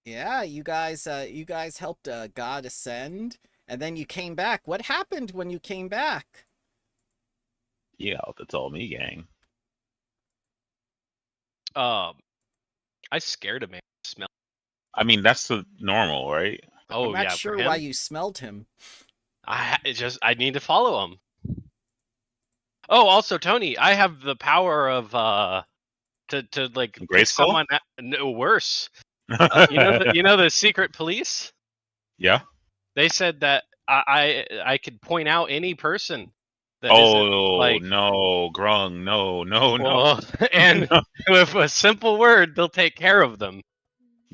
Yeah, you guys helped God ascend, and then you came back. What happened when you came back? Yeah, that's all me, gang. Um, I scared him. Man. Smell. I mean, that's the normal, right? I'm Oh not yeah, for sure why him. you smelled him. I need to follow him. Oh, also Tony, I have the power of to like pick Grayskull? someone no worse. You know the secret police. Yeah. They said that I could point out any person that isn't Oh like no, Grung, no, no, no, well, and no. with a simple word, they'll take care of them.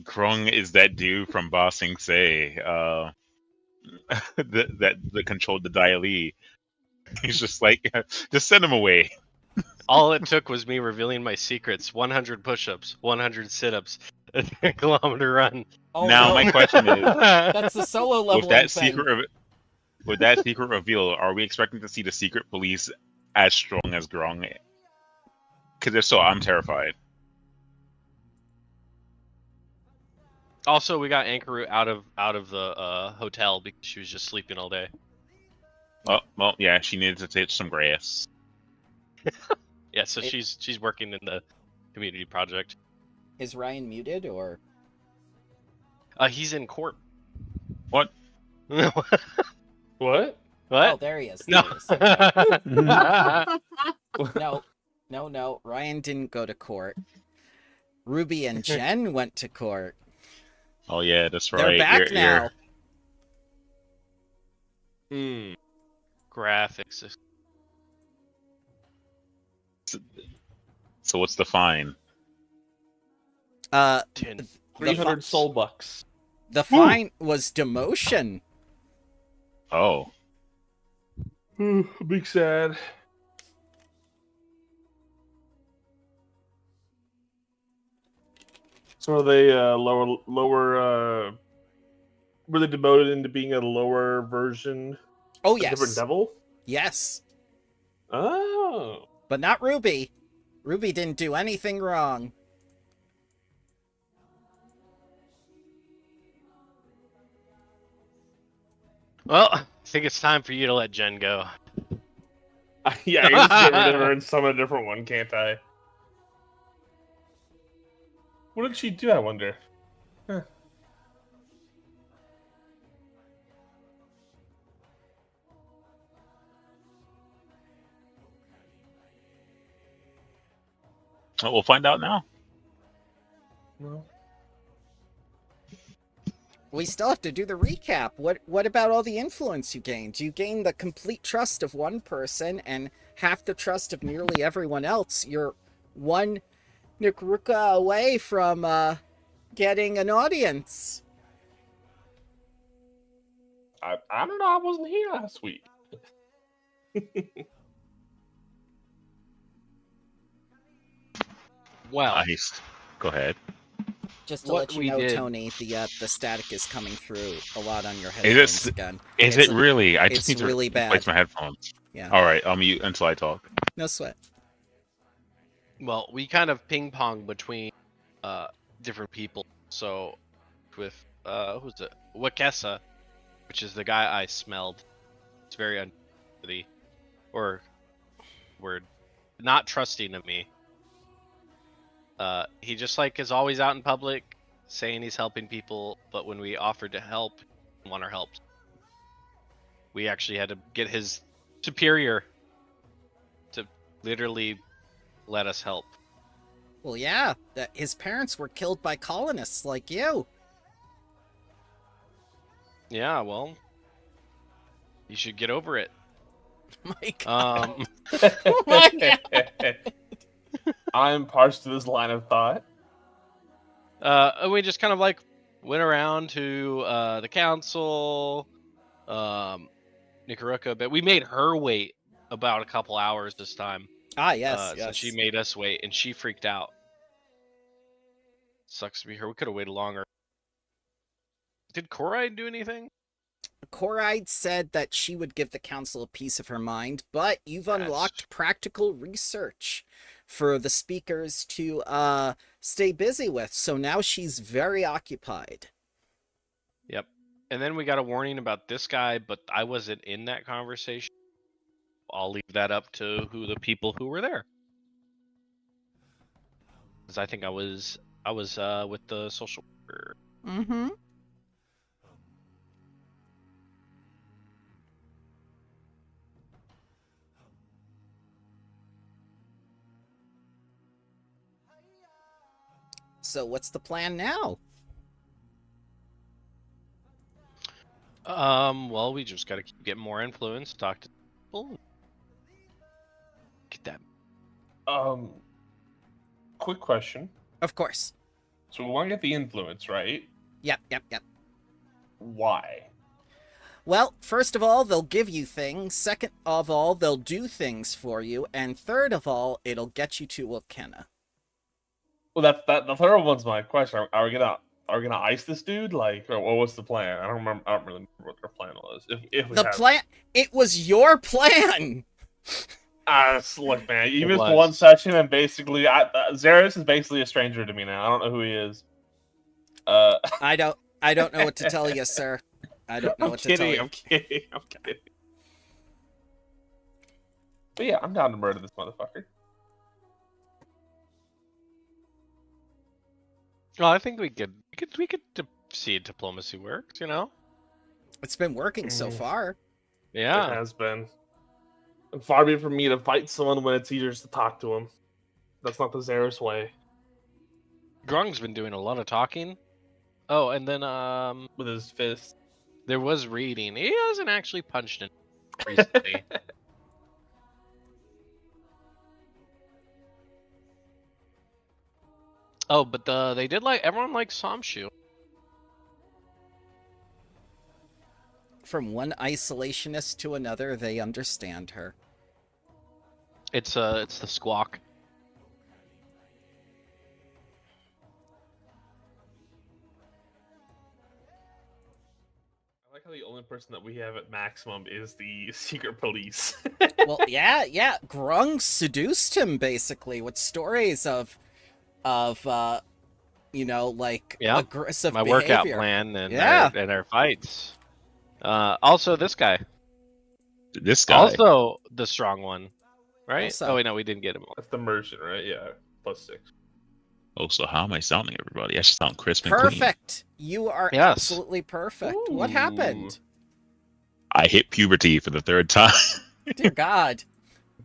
Grung is that dude from Ba Sing Se, that controlled the Dai Li. He's just like, just send him away. All it took was me revealing my secrets: 100 push-ups, 100 sit-ups, a 10-kilometer run. Oh Now my no, question is, that's the solo with leveling that thing. with that secret reveal, are we expecting to see the secret police as strong as Grung? Because if so, I'm terrified. Also, we got Ankaru out of the hotel because she was just sleeping all day. Well, yeah, she needed to take some grass. Yeah, so It- she's working in the community project. Is Ryan muted or? He's in court. What? What? Oh, What? there he is. No. There he is. Okay. No, no. Ryan didn't go to court. Ruby and Jen went to court. Oh yeah, that's right. They're back now. Graphics. So what's the fine? Uh, 10. the 300 soul bucks. The fine was demotion. Oh, Big sad. So are they lower were they demoted into being a lower version? Oh A different yes, devil? yes, Oh. but not Ruby. Ruby didn't do anything wrong. Well, I think it's time for you to let Jen go. Yeah, I can just get rid of her and summon a different one, can't I? What did she do, I wonder? Huh. we'll find out now. Well, We still have to do the recap. What about all the influence you gained? You gained the complete trust of one person and half the trust of nearly everyone else. You're one Nikruka away from getting an audience. I don't know, I wasn't here last week. Well, Nice. Go ahead. Just to What let you we know, did- Tony, the static is coming through a lot on your Is headphones it? again. Is It's it really? I just it's need to really replace bad. my headphones. Yeah. All right, I'll mute until I talk. No sweat. well, we kind of ping pong between different people. So with who's it? Wakesa, which is the guy I smelled. It's very unworthy, or word, not trusting of me. He just like is always out in public saying he's helping people, but when we offered to help, he didn't want our help. We actually had to get his superior to literally let us help. Well, yeah, that his parents were killed by colonists like you. Yeah, well, you should get over it. My God. Um, Oh my God. I'm partial to this line of thought. and we just kind of like went around to the council, Nikaruka, but we made her wait about a couple hours this time. Ah, yes, So yes. she made us wait, and she freaked out. Sucks to be her. We could have waited longer. Did Korai do anything? Coride said that she would give the council a piece of her mind, but you've Yes. unlocked practical research. for the speakers to stay busy with. So now she's very occupied. Yep. And then we got a warning about this guy, but I wasn't in that conversation. I'll leave that up to the people who were there. Because I think I was with the social worker. Mm-hmm. So what's the plan now? Well, we just gotta keep getting more influence, talk to people. Get that. Quick question. Of course. So we want to get the influence, right? Yep. Why? Well, first of all, they'll give you things. Second of all, they'll do things for you. And third of all, it'll get you to Wilkenna. Well, that the third one's my question. Are we gonna ice this dude? Like, or what was the plan? I don't really remember what their plan was. If we The have... plan? It was your plan! Look, man, you It missed was. one session, and basically, Xeris is basically a stranger to me now. I don't know who he is. I don't know what to tell you, sir. I don't know I'm what to tell kidding. you. I'm kidding. But yeah, I'm down to murder this motherfucker. Well, I think we could see diplomacy works, you know? It's been working so far. It Yeah. has been. And far be it from me to fight someone when it's easier just to talk to him. That's not the Xeris way. Grung's been doing a lot of talking. Oh, and then With his fist. there was reading. He hasn't actually punched in recently. Oh, but they did everyone likes Samshu. From one isolationist to another, they understand her. It's the squawk. I like how the only person that we have at maximum is the secret police. Well, yeah. Grung seduced him, basically, with stories of Yeah, aggressive My behavior. workout plan and Yeah. our fights. Also this guy. This guy. Also the strong one, right? Also. Oh wait, no, we didn't get him. That's the merchant, right? Yeah, +6. Oh, so how am I sounding, everybody? I should sound crisp and clean. Perfect. You are Yes. absolutely perfect. What Ooh. happened? I hit puberty for the third time. Dear God.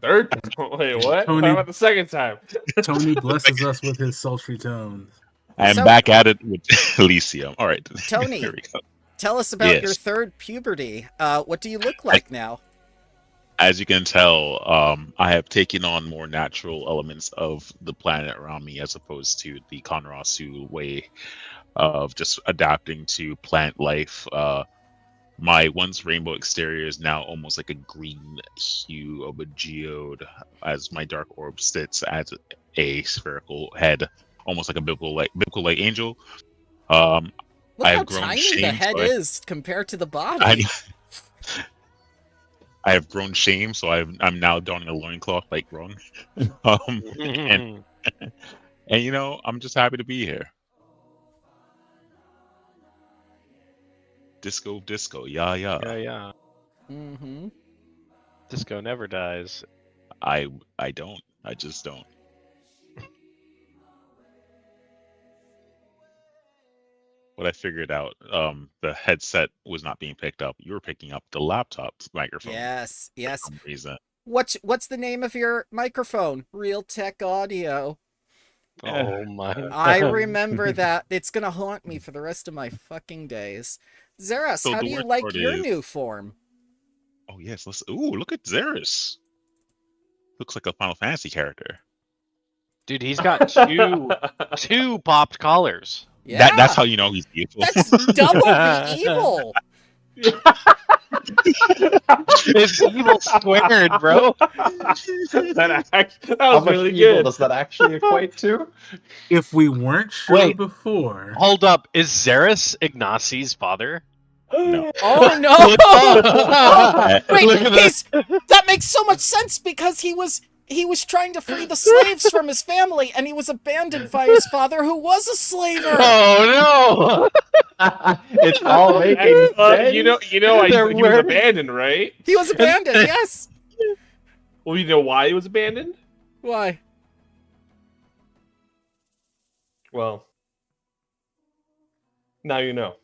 Third? Wait, what? Tony- What about the second time? Tony blesses us with his sultry tones. I'm So- back at it with Elysium. All right. Tony. Here we go. Tell us about your Yes. third puberty. What do you look like now? As you can tell, I have taken on more natural elements of the planet around me as opposed to the Konrasu way of just adapting to plant life. My once rainbow exterior is now almost like a green hue of a geode, as my dark orb sits as a spherical head, almost like a biblical like angel. Look I how have grown tiny the shame, head so I- is compared to the body. I have grown shame, so I'm now donning a loincloth like Grung. And you know, I'm just happy to be here. Disco, yeah. Yeah. Mm-hmm. Disco never dies. I don't. I just don't. What I figured out, the headset was not being picked up. You were picking up the laptop microphone Yes. for some reason. What's the name of your microphone? Real Tech Audio. Oh my. I remember that. It's gonna haunt me for the rest of my fucking days. Xeris, So how the do you worst like part your is- new form? Oh yes, let's. Ooh, look at Xeris. Looks like a Final Fantasy character. Dude, he's got two popped collars. Yeah, That's how you know he's evil. that's double the evil. It's evil squared, bro. that How was much really evil good. does that actually equate to? If we weren't sure Wait. before, Hold up, is Xeris Ignacy's father? No. Oh no! Look Wait, at this. that makes so much sense because he was He was trying to free the slaves from his family, and he was abandoned by his father, who was a slaver. Oh It's all making sense. you know, he They're was wearing- abandoned, right? He was abandoned. Yes. Well, you know why he was abandoned? Why? Well, now you know.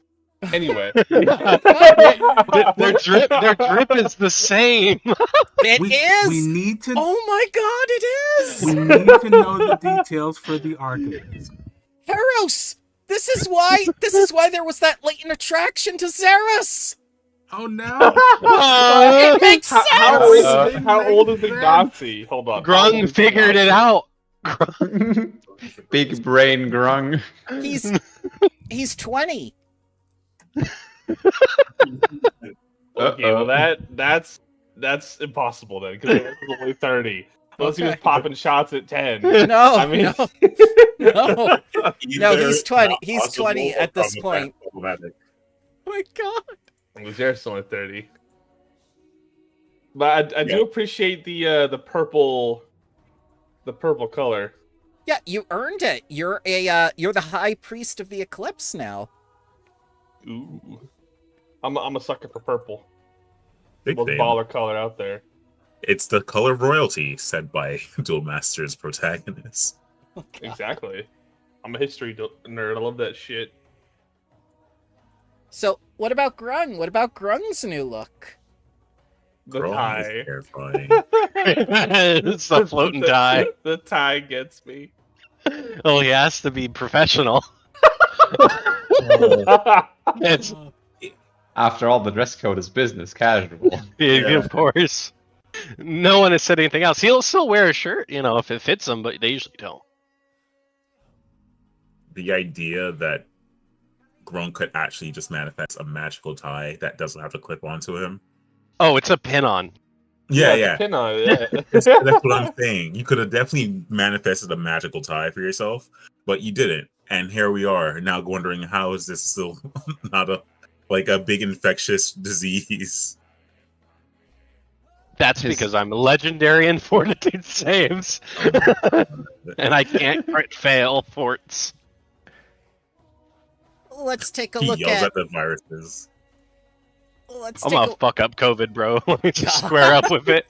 Anyway, their drip is the same. It is. We need to. Oh my God! It We is. need to know the details for the archives. Heros. This is why. This is why there was that latent attraction to Xeris. Oh no! It makes sense. how old is the Nazi? Hold on. How old Grung is figured it Ignazi? out. Big brain grung. He's 20. Okay, well that's impossible then, because he's only 30. Unless he was Okay. popping shots at 10. No, I mean, no. No, Either he's 20. not He's possible 20 or at this point. problematic. Oh my God. Luzer's only 30. But I do appreciate the purple color. Yeah, you earned it. You're the high priest of the eclipse now. Ooh, I'm a sucker for purple. Big Most fan. baller color out there. It's the color of royalty, said by Duel Master's protagonist. Oh, God. Exactly. I'm a history nerd. I love that shit. So, what about Grung? What about Grung's new look? The Girl is tie. terrifying. It's the floating tie. The tie gets me. Oh, he has to be professional. It's After all, the dress code is business casual. of course. No one has said anything else. He'll still wear a shirt, if it fits him, but they usually don't. The idea that Grunk could actually just manifest a magical tie that doesn't have to clip onto him. Oh, it's a pin-on. Yeah. Pin on it, yeah. That's what I'm saying. You could have definitely manifested a magical tie for yourself, but you didn't. And here we are now wondering how is this still not a big infectious disease. That's because I'm legendary in fortitude saves. And I can't crit fail forts. Let's take a He look yells at. at the viruses. Let's I'm take gonna a. fuck up COVID, bro. Let me just square up with it.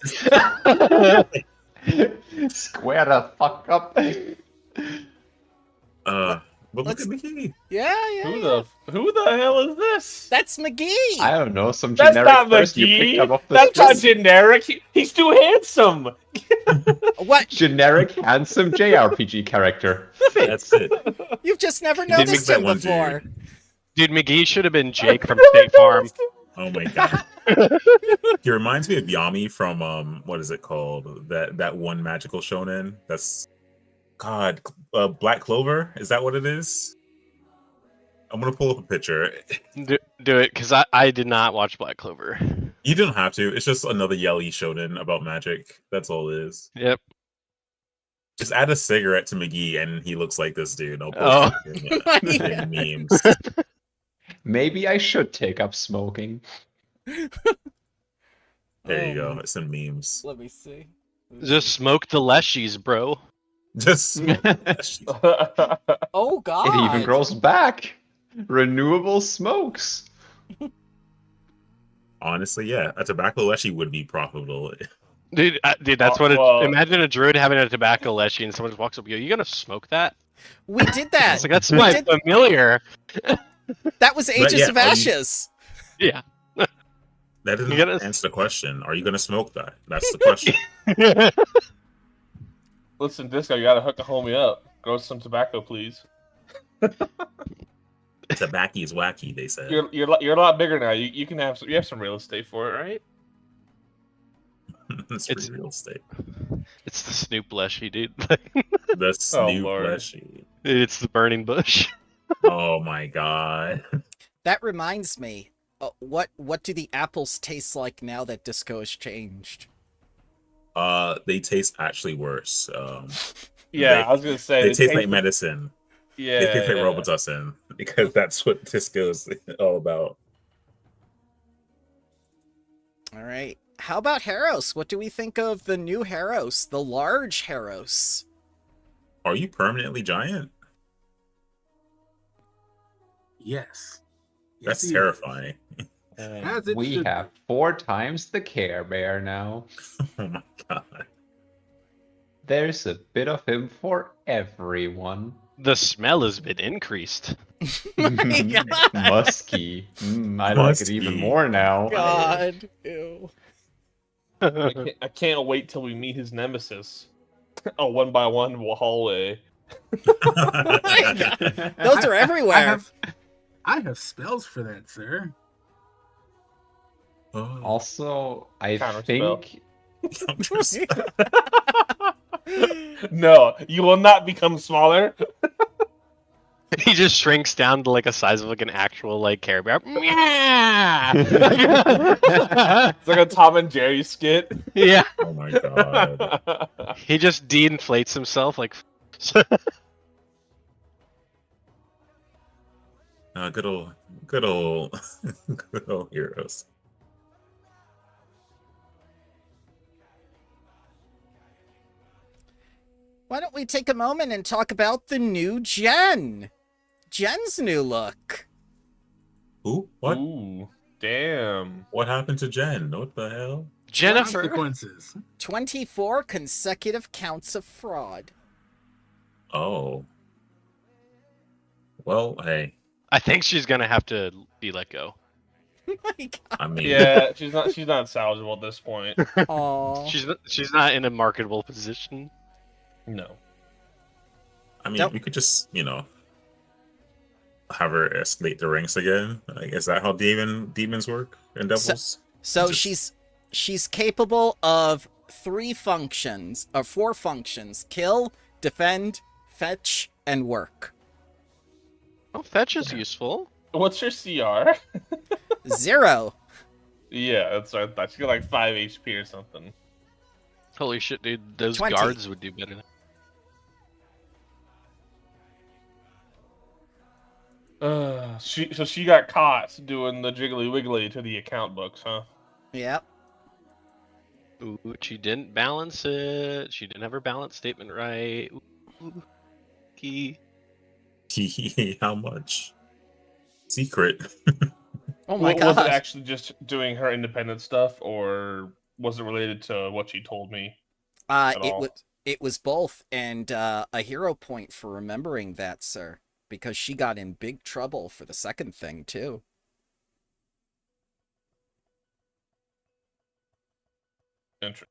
Square the fuck up. But look Let's- at McGee. Yeah. Who the hell is this? That's McGee. I don't know, some That's generic not person you McGee. picked up off the That's not street. generic. He's too handsome. What? Generic, handsome JRPG character. That's it. You've just never did make noticed that him one before. Dude, McGee should have been Jake from State Farm. Oh my god. He reminds me of Yami from what is it called? That one magical shonen. That's Black Clover. Is that what it is? I'm gonna pull up a picture. Do it, because I did not watch Black Clover. You don't have to. It's just another yelly shonen about magic. That's all it is. Yep. Just add a cigarette to McGee, and he looks like this dude. I'll Oh. post it in memes. Maybe I should take up smoking. There you Oh, go. It's in memes. Let me see. Just smoke the leshies, bro. Just Oh God. It even grows back. Renewable smokes. honestly, yeah, a tobacco leshy would be profitable. Dude, that's what well- imagine a druid having a tobacco leshy and someone just walks up to you. You gonna smoke that? We did that. It's like, that's We my did- familiar. That was Aegis yeah, of are you- Ashes. Yeah. That doesn't You gotta- answer the question. Are you going to smoke that? That's the question. Listen, Disco, you gotta hook a homie up. Grow some tobacco, please. Tobacco is wacky, they said. You're a lot bigger now. You can have you have some real estate for it, right? It's free real estate. It's the Snoop leshy, dude. The Snoop Lord. leshy. It's the burning bush. Oh my god. That reminds me. What do the apples taste like now that disco has changed? They taste actually worse. Yeah, They- I was gonna say They taste like medicine. Yeah, They taste like yeah. Robitussin because that's what disco is all about. All right. how about Harros? What do we think of the new Harros, the large Harros? Are you permanently giant? Yes. That's he is. terrifying. As it We should have 4 times the Care Bear now. Oh my god. There's a bit of him for everyone. The smell has been increased. My God. Musky. I like it even Musky. more now. God. Ew. I can't wait till we meet his nemesis. A 1x1 hallway. My God. Those are everywhere. I have spells for that, sir. Oh. Also, I Counterspell. think No, you will not become smaller. He just shrinks down to like a size of like an actual like Care Bear. It's like a Tom and Jerry skit. Yeah. Oh my god. He just de-inflates himself like. Good old, good old heroes. Why don't we take a moment and talk about the new Jen? Jen's new look. Who? What? Ooh, damn. What happened to Jen? What the hell? Jennifer. Consequences. 24 consecutive counts of fraud. Oh. Well, hey. I think she's gonna have to be let go. My God. I mean, Yeah, she's not salvageable at this point. Aw. She's not in a marketable position. No. I mean, Don't- we could just, have her escalate the ranks again. Like, is that how demons work and devils? So Just- she's capable of 4 functions: kill, defend, fetch, and work. Oh, fetch is useful. What's your CR? 0. Yeah, that's right. I thought she got like 5 HP or something. Holy shit, dude! Those 20. guards would do better. She got caught doing the jiggly wiggly to the account books, huh? Yep. Ooh, she didn't balance it. She didn't have her balance statement right. Ooh, key. How much? Secret. Oh my Was God. it actually just doing her independent stuff, or was it related to what she told me? at all? It was both, and a hero point for remembering that, sir, because she got in big trouble for the second thing too. Interesting.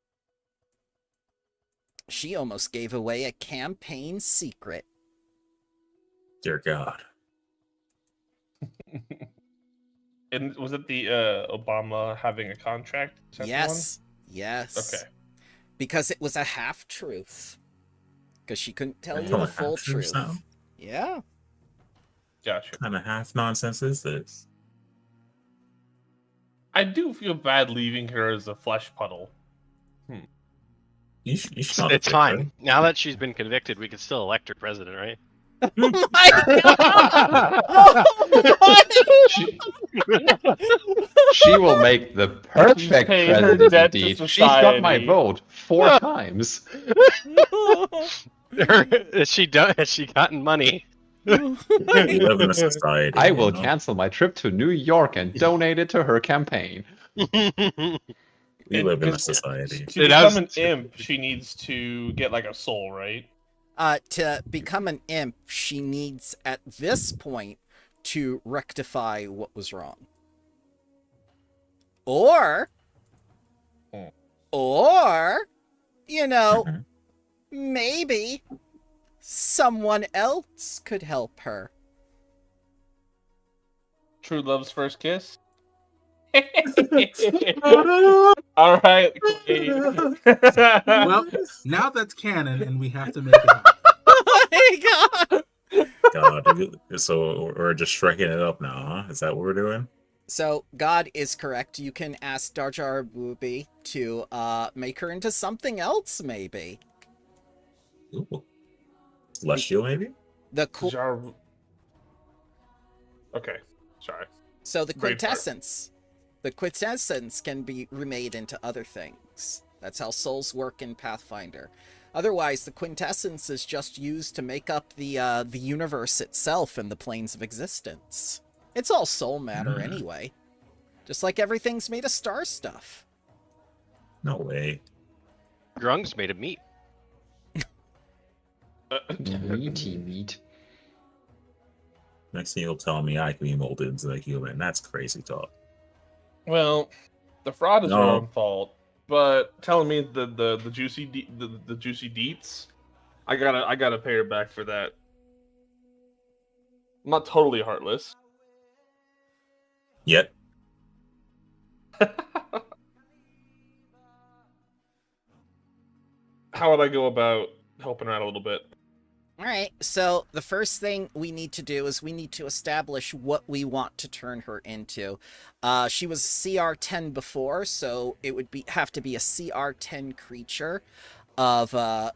She almost gave away a campaign secret. Dear God. And was it the Obama having a contract? Is that the Yes. Yes. one? Okay. Because it was a half-truth. Because she couldn't tell you Oh, the a full half-truth truth. now? Yeah. Gotcha. What kind of half nonsense is this? I do feel bad leaving her as a flesh puddle. You should not It's pick fine. her. Now that she's been convicted, we can still elect her president, right? Oh my God! Oh my she will make the perfect paid her president debt to indeed. She's got my society. vote 4 times. Has she done? Has she gotten money? We live in a society. I will you know? cancel my trip to New York and donate it to her campaign. We live in a Because society. To It become has- an imp, she needs to get like a soul, right? To become an imp, she needs, at this point, to rectify what was wrong. Or, Mhm. maybe someone else could help her. True love's first kiss. All right. Queen. Well, now that's canon, and we have to make it happen. Oh my God! God. So we're just shrekking it up now, huh? Is that what we're doing? So, God is correct. You can ask Jar Jar Booby to make her into something else, maybe. Ooh. Celestial, maybe? The cool. Jar- Okay. Sorry. So the Brain fart. quintessence. The quintessence can be remade into other things. That's how souls work in Pathfinder. Otherwise, the quintessence is just used to make up the universe itself and the planes of existence. It's all soul matter anyway. Just like everything's made of star stuff. No way. Grung's made of meat. Meat. Next thing you'll tell me I can be molded into a human. That's crazy talk. Well, the fraud is No. your own fault, but telling me the juicy the juicy deets, I gotta pay her back for that. I'm not totally heartless. Yet. How would I go about helping her out a little bit? Alright, so the first thing we need to do is we need to establish what we want to turn her into. She was CR10 before, so it would have to be a CR10 creature of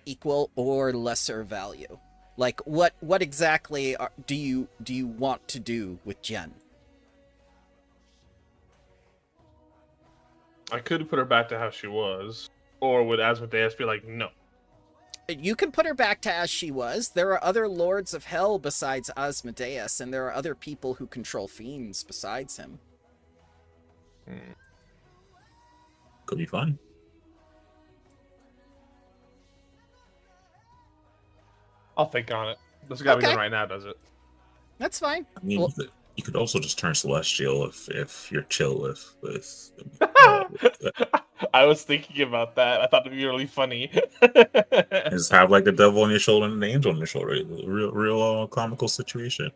equal or lesser value. Like, what exactly do you want to do with Jen? I could put her back to how she was, or would Asmodeus be like, no? You can put her back to as she was. There are other lords of hell besides Asmodeus, and there are other people who control fiends besides him. Could be fun. I'll think on it. This gotta be Okay. done right now, does it? That's fine. I mean, Well- you could also just turn celestial if you're chill with I was thinking about that. I thought it'd be really funny. just have like the devil on your shoulder and the angel on your shoulder. Real comical situation.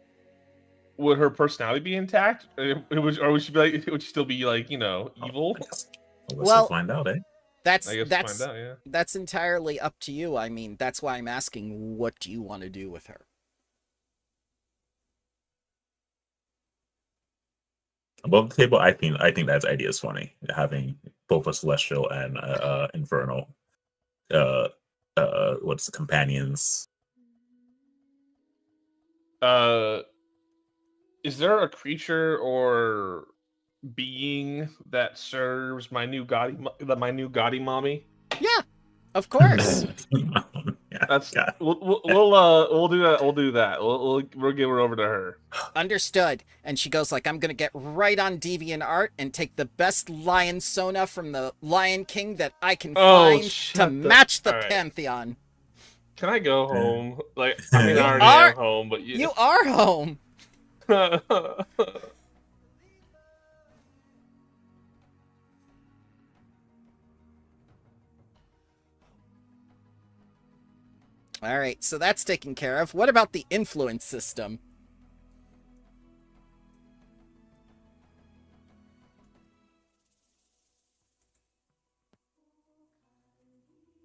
Would her personality be intact, or would she be like? Would she still be like, evil? I guess we'll Well- find out, eh? That's I guess that's we'll find out. Yeah. that's entirely up to you. I mean, that's why I'm asking, what do you want to do with her? Above the table, I think that idea is funny. Having both a celestial and infernal, what's the companions? Is there a creature or being that serves my new gaudy mommy? Yeah, of course. Yeah, That's yeah. we'll do that. We'll do that. We'll give her over to her. Understood. And she goes like, I'm gonna get right on DeviantArt and take the best lion sona from the Lion King that I can find to shut the- match the Alright. Pantheon. Can I go home? Like, I mean, I already are- am home, but You are home. All right, so that's taken care of. What about the influence system?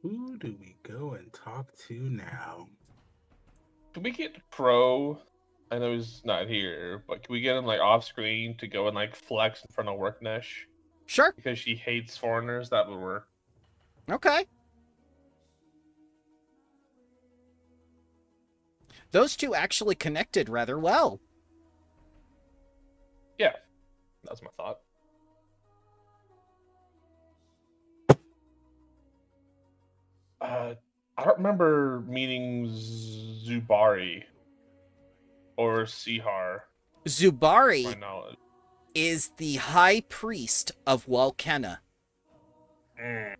Who do we go and talk to now? Can we get Pro? I know he's not here, but can we get him like off screen to go and like flex in front of Worknesh Sure. because she hates foreigners? That would work. Okay. Those two actually connected rather well. Yeah, that's my thought. I don't remember meeting Zubari or Sihar, to my Zubari knowledge. is the high priest of Walkenna, Okay.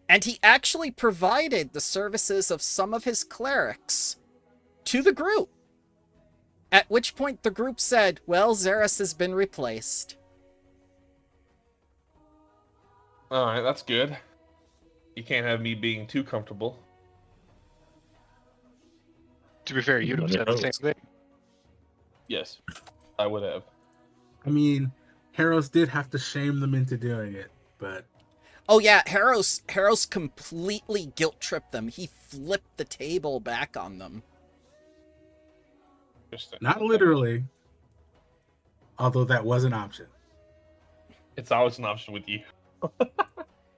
and he actually provided the services of some of his clerics to the group. At which point the group said, well, Xeris has been replaced. All right, that's good. You can't have me being too comfortable. To be fair, you'd have said the same thing. Yes, I would have. I mean, Harrows did have to shame them into doing it, but Oh yeah, Harrows completely guilt-tripped them. He flipped the table back on them. Interesting. not literally. Although that was an option. It's always an option with you.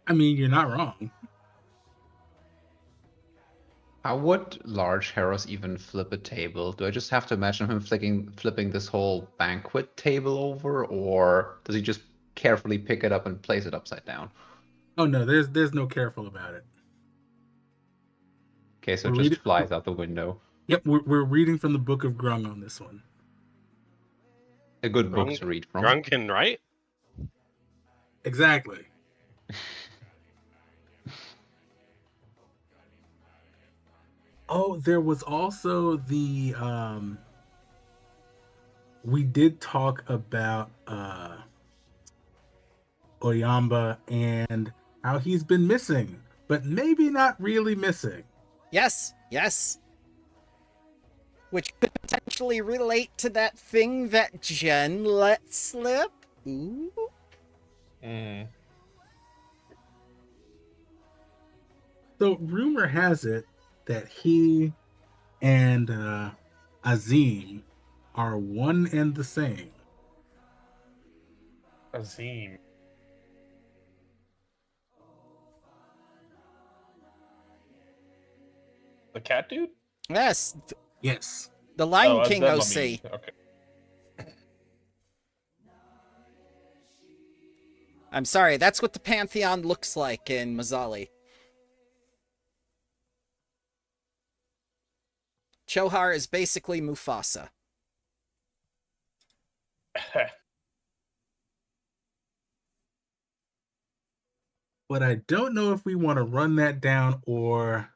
I mean, you're not wrong. How would large Heros even flip a table? Do I just have to imagine him flipping this whole banquet table over, or does he just carefully pick it up and place it upside down? Oh no, there's no careful about it. Okay, so it We're just reading. flies out the window. Yep, we're reading from the Book of Grung on this one. A good book Grunk- to read from. Grunkin, right? Exactly. Oh, there was also the we did talk about Oyamba and how he's been missing, but maybe not really missing. Yes, yes. Which could potentially relate to that thing that Jen let slip. Ooh. Mm. So rumor has it that he and Azim are one and the same. Azim. The cat dude? Yes, Yes. the Lion Oh, King Azem, OC. I mean. Okay. I'm sorry, that's what the Pantheon looks like in Mazali. Chohar is basically Mufasa. But I don't know if we want to run that down or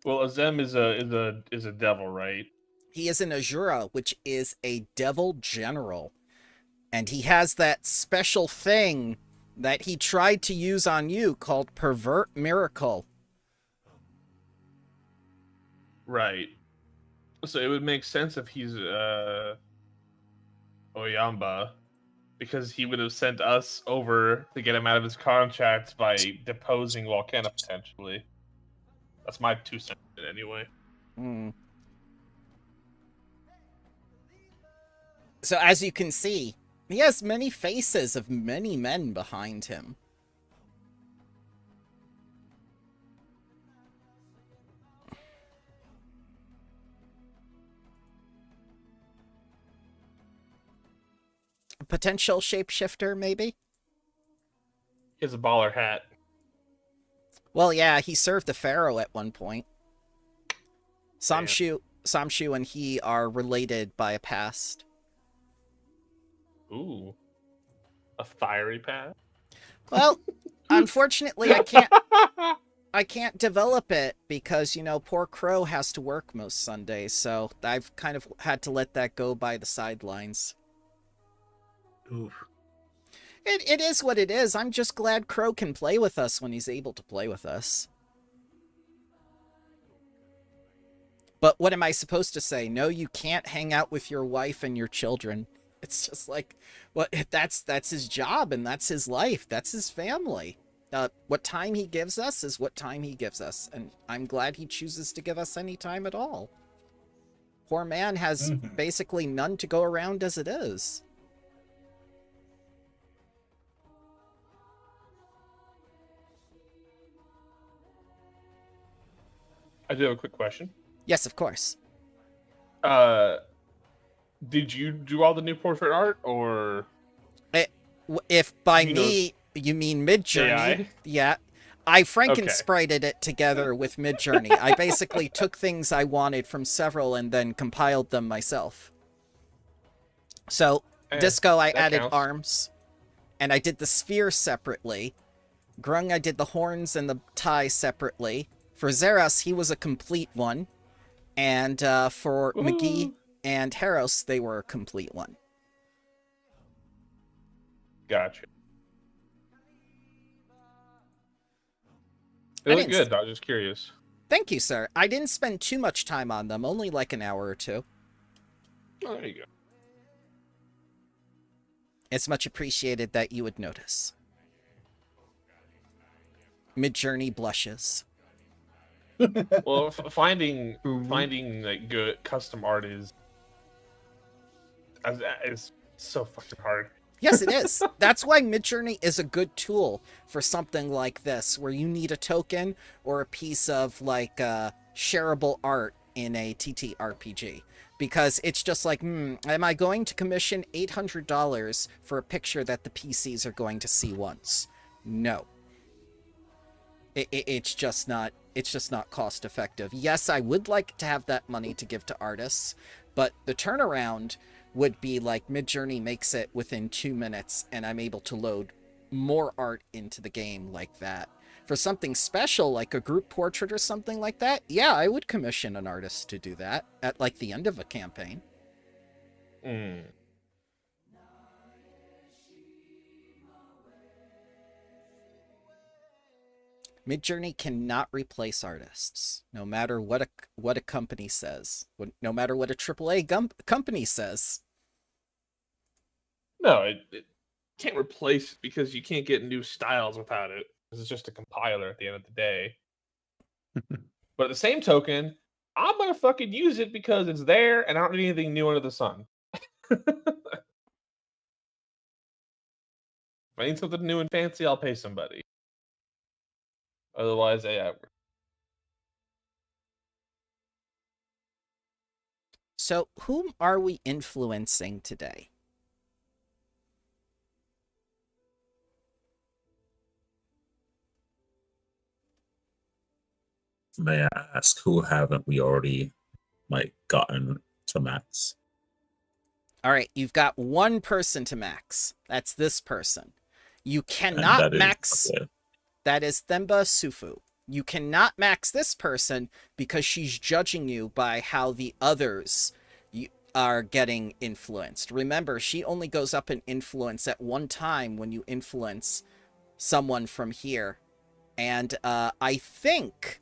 Well, Azem is a devil, right? He is an Azura, which is a devil general. And he has that special thing that he tried to use on you called Pervert Miracle. Right. So it would make sense if he's Oyamba, because he would have sent us over to get him out of his contract by deposing Volcana potentially. That's my 2 cents anyway. Hmm. So as you can see, he has many faces of many men behind him. A potential shapeshifter, maybe? He has a baller hat. Well, yeah, he served the Pharaoh at one point. Samshu and he are related by a past. Ooh. A fiery path? Well, unfortunately, I can't develop it because, you know, poor Crow has to work most Sundays, so I've kind of had to let that go by the sidelines. oof. It is what it is. I'm just glad Crow can play with us when he's able to play with us. But what am I supposed to say? No, you can't hang out with your wife and your children. It's just like, well, that's his job and that's his life. That's his family. What time he gives us is what time he gives us. And I'm glad he chooses to give us any time at all. Poor man has basically none to go around as it is. I do have a quick question. Yes, of course. Did you do all the new portrait art, or If by You know, me you mean Midjourney, AI? yeah, I Frankensprited it together with Midjourney. I basically took things I wanted from several and then compiled them myself. So, Disco, I that added counts. arms, and I did the sphere separately. Grung, I did the horns and the tie separately. For Zeros, he was a complete one. And for McGee and Harros, they were a complete one. Gotcha. They look didn't good. I was just curious. Thank you, sir. I didn't spend too much time on them, only like an hour or two. Oh, there you go. It's much appreciated that you would notice. Midjourney blushes. Well, finding like good custom art is so fucking hard. Yes, it is. That's why Midjourney is a good tool for something like this, where you need a token or a piece of like shareable art in a TTRPG. Because it's just like, am I going to commission $800 for a picture that the PCs are going to see once? No. It's just not. It's just not cost effective. Yes, I would like to have that money to give to artists, but the turnaround would be like Midjourney makes it within 2 minutes, and I'm able to load more art into the game like that. For something special like a group portrait or something like that, yeah, I would commission an artist to do that at like the end of a campaign. Mm. Midjourney cannot replace artists, no matter what a company says, no matter what a AAA company says. No, it can't replace it because you can't get new styles without it. This is just a compiler at the end of the day. But at the same token, I'm gonna fucking use it because it's there and I don't need anything new under the sun. If I need something new and fancy, I'll pay somebody. Otherwise, yeah. So, whom are we influencing today? May I ask, who haven't we already like gotten to max? All right, you've got one person to max. That's this person. You And cannot that is max. okay. That is Themba Sufu. You cannot max this person because she's judging you by how the others are getting influenced. Remember, she only goes up in influence at one time when you influence someone from here. And I think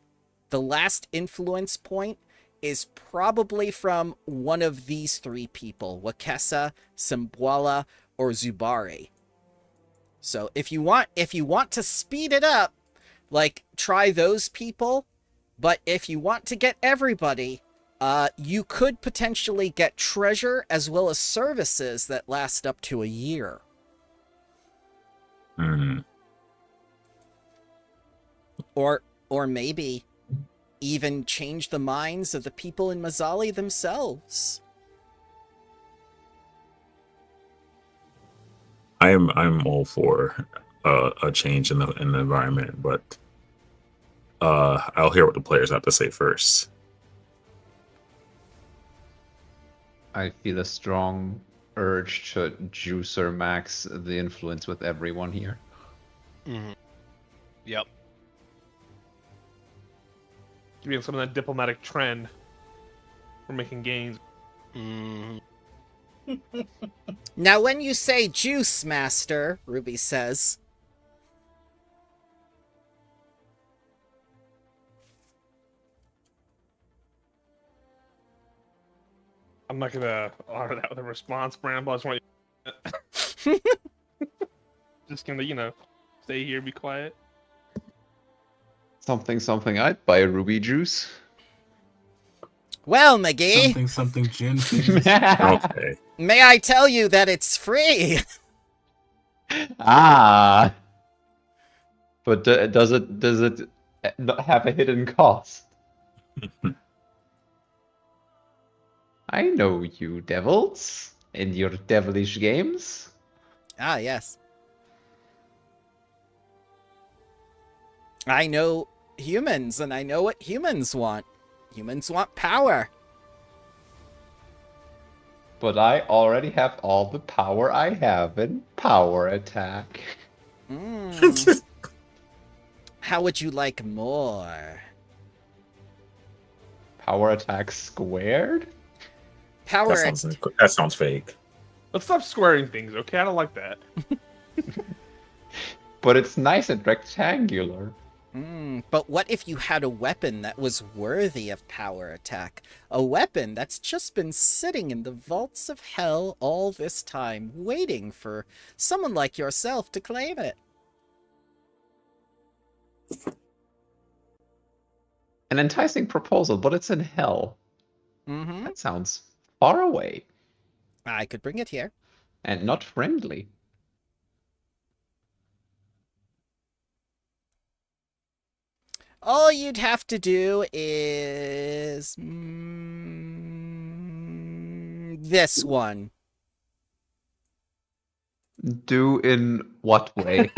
the last influence point is probably from one of these three people, Wakesa, Simbwala, or Zubari. So if you want to speed it up, like try those people, but if you want to get everybody, you could potentially get treasure as well as services that last up to a year. Hmm. Or maybe even change the minds of the people in Mazzali themselves. I'm all for a change in the environment, but I'll hear what the players have to say first. I feel a strong urge to juice or max the influence with everyone here. Mm-hmm. Yep. Giving some of that diplomatic trend for making gains. Mm-hmm. Now, when you say juice, Master, Ruby says, I'm not gonna honor that with a response, Bramble. I just want you. Just gonna, stay here, be quiet. Something, I'd buy a ruby juice. well, McGee, Something gin fizz. Okay. may I tell you that it's free? Ah! But does it not have a hidden cost? I know you devils in your devilish games. Ah, yes. I know humans, and I know what humans want. Humans want power. But I already have all the power I have in power attack. Mm. How would you like more? Power attack squared? Power. That sounds fake. Let's stop squaring things, okay? I don't like that. But it's nice and rectangular. But what if you had a weapon that was worthy of power attack? A weapon that's just been sitting in the vaults of hell all this time, waiting for someone like yourself to claim it. An enticing proposal, but it's in hell. Mm-hmm. That sounds far away I could bring it here. and not friendly. All you'd have to do is this one. Do in what way?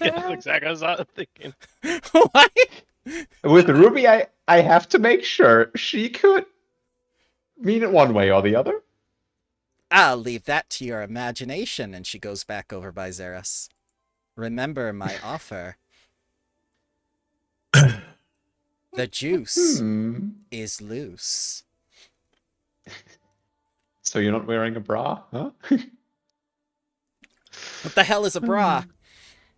Yes, exactly. I was thinking. What? With Ruby, I have to make sure she could mean it one way or the other. I'll leave that to your imagination. And she goes back over by Xeris. Remember my offer. The juice is loose. So you're not wearing a bra, huh? What the hell is a bra?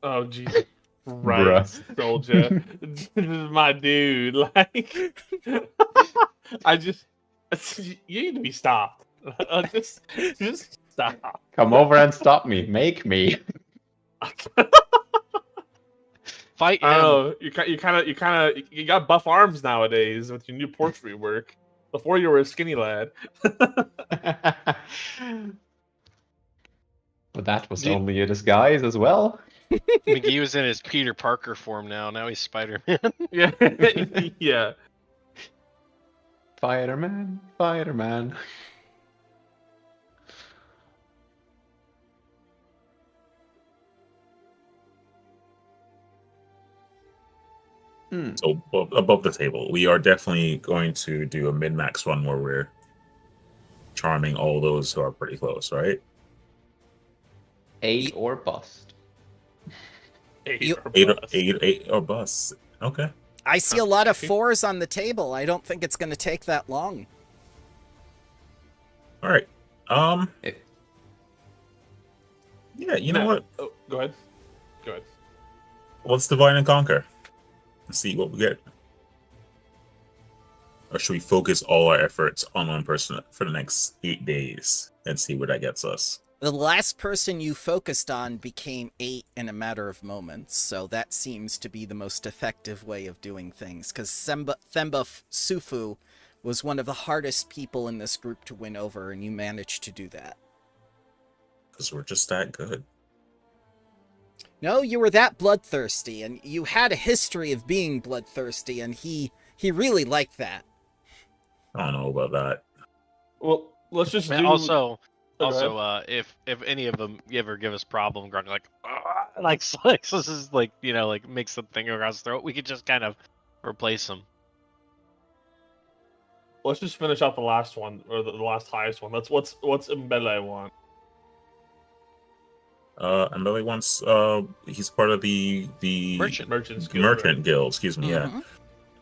Oh Jesus. Right, Bruh. soldier. This is my dude. Like, you need to be stopped. Just stop. Come over and stop me. Make me. Fight him. I don't know. You got buff arms nowadays with your new portrait work. Before you were a skinny lad. But that was only a disguise as well. McGee was in his Peter Parker form now. Now he's Spider-Man. Yeah, yeah. Spider-Man, Spider-Man. So above the table, we are definitely going to do a min-max run where we're charming all those who are pretty close, right? 8 or bust. Eight Or bust. Okay. I see a lot of 4s on the table. I don't think it's going to take that long. All right. It- Yeah, you know what? Oh, go ahead. Go ahead. Let's divide and conquer. Let's see what we get. Or should we focus all our efforts on one person for the next 8 days and see where that gets us? The last person you focused on became 8 in a matter of moments, so that seems to be the most effective way of doing things, because Themba Sufu was one of the hardest people in this group to win over, and you managed to do that. Because we're just that good. No, you were that bloodthirsty, and you had a history of being bloodthirsty, and he really liked that. I don't know about that. Well, let's just Man, do. also, Oh, go ahead. if any of them ever give us problem, grunting like, "Ah," like this is like like makes the finger across his throat, we could just kind of replace them. Let's just finish out the last one or the last highest one. What's Mbele want? And Billy wants he's part of the Merchants Guild, merchant right? guild, excuse me, Mhm.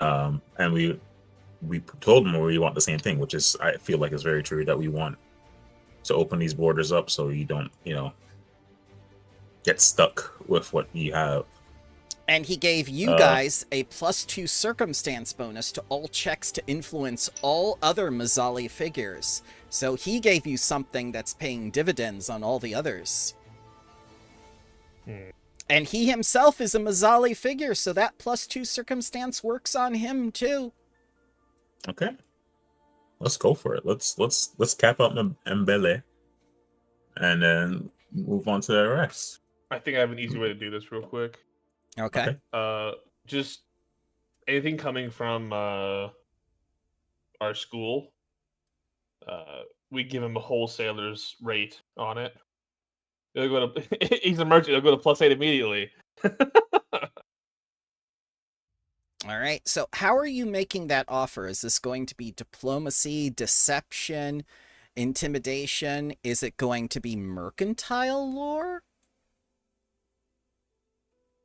yeah. And we told him we want the same thing, which is I feel like is very true, that we want to open these borders up so you don't, get stuck with what you have. And he gave you guys a +2 circumstance bonus to all checks to influence all other Mazzali figures. So he gave you something that's paying dividends on all the others. And he himself is a Mazzali figure, so that +2 circumstance works on him too. Okay. Let's go for it. Let's cap out Mbele and then move on to the rest. I think I have an easy way to do this real quick. Okay. Just anything coming from our school, we give him a wholesaler's rate on it. He'll go to he's a merchant. He'll go to +8 immediately. All right. So how are you making that offer? Is this going to be diplomacy, deception, intimidation? Is it going to be mercantile lore?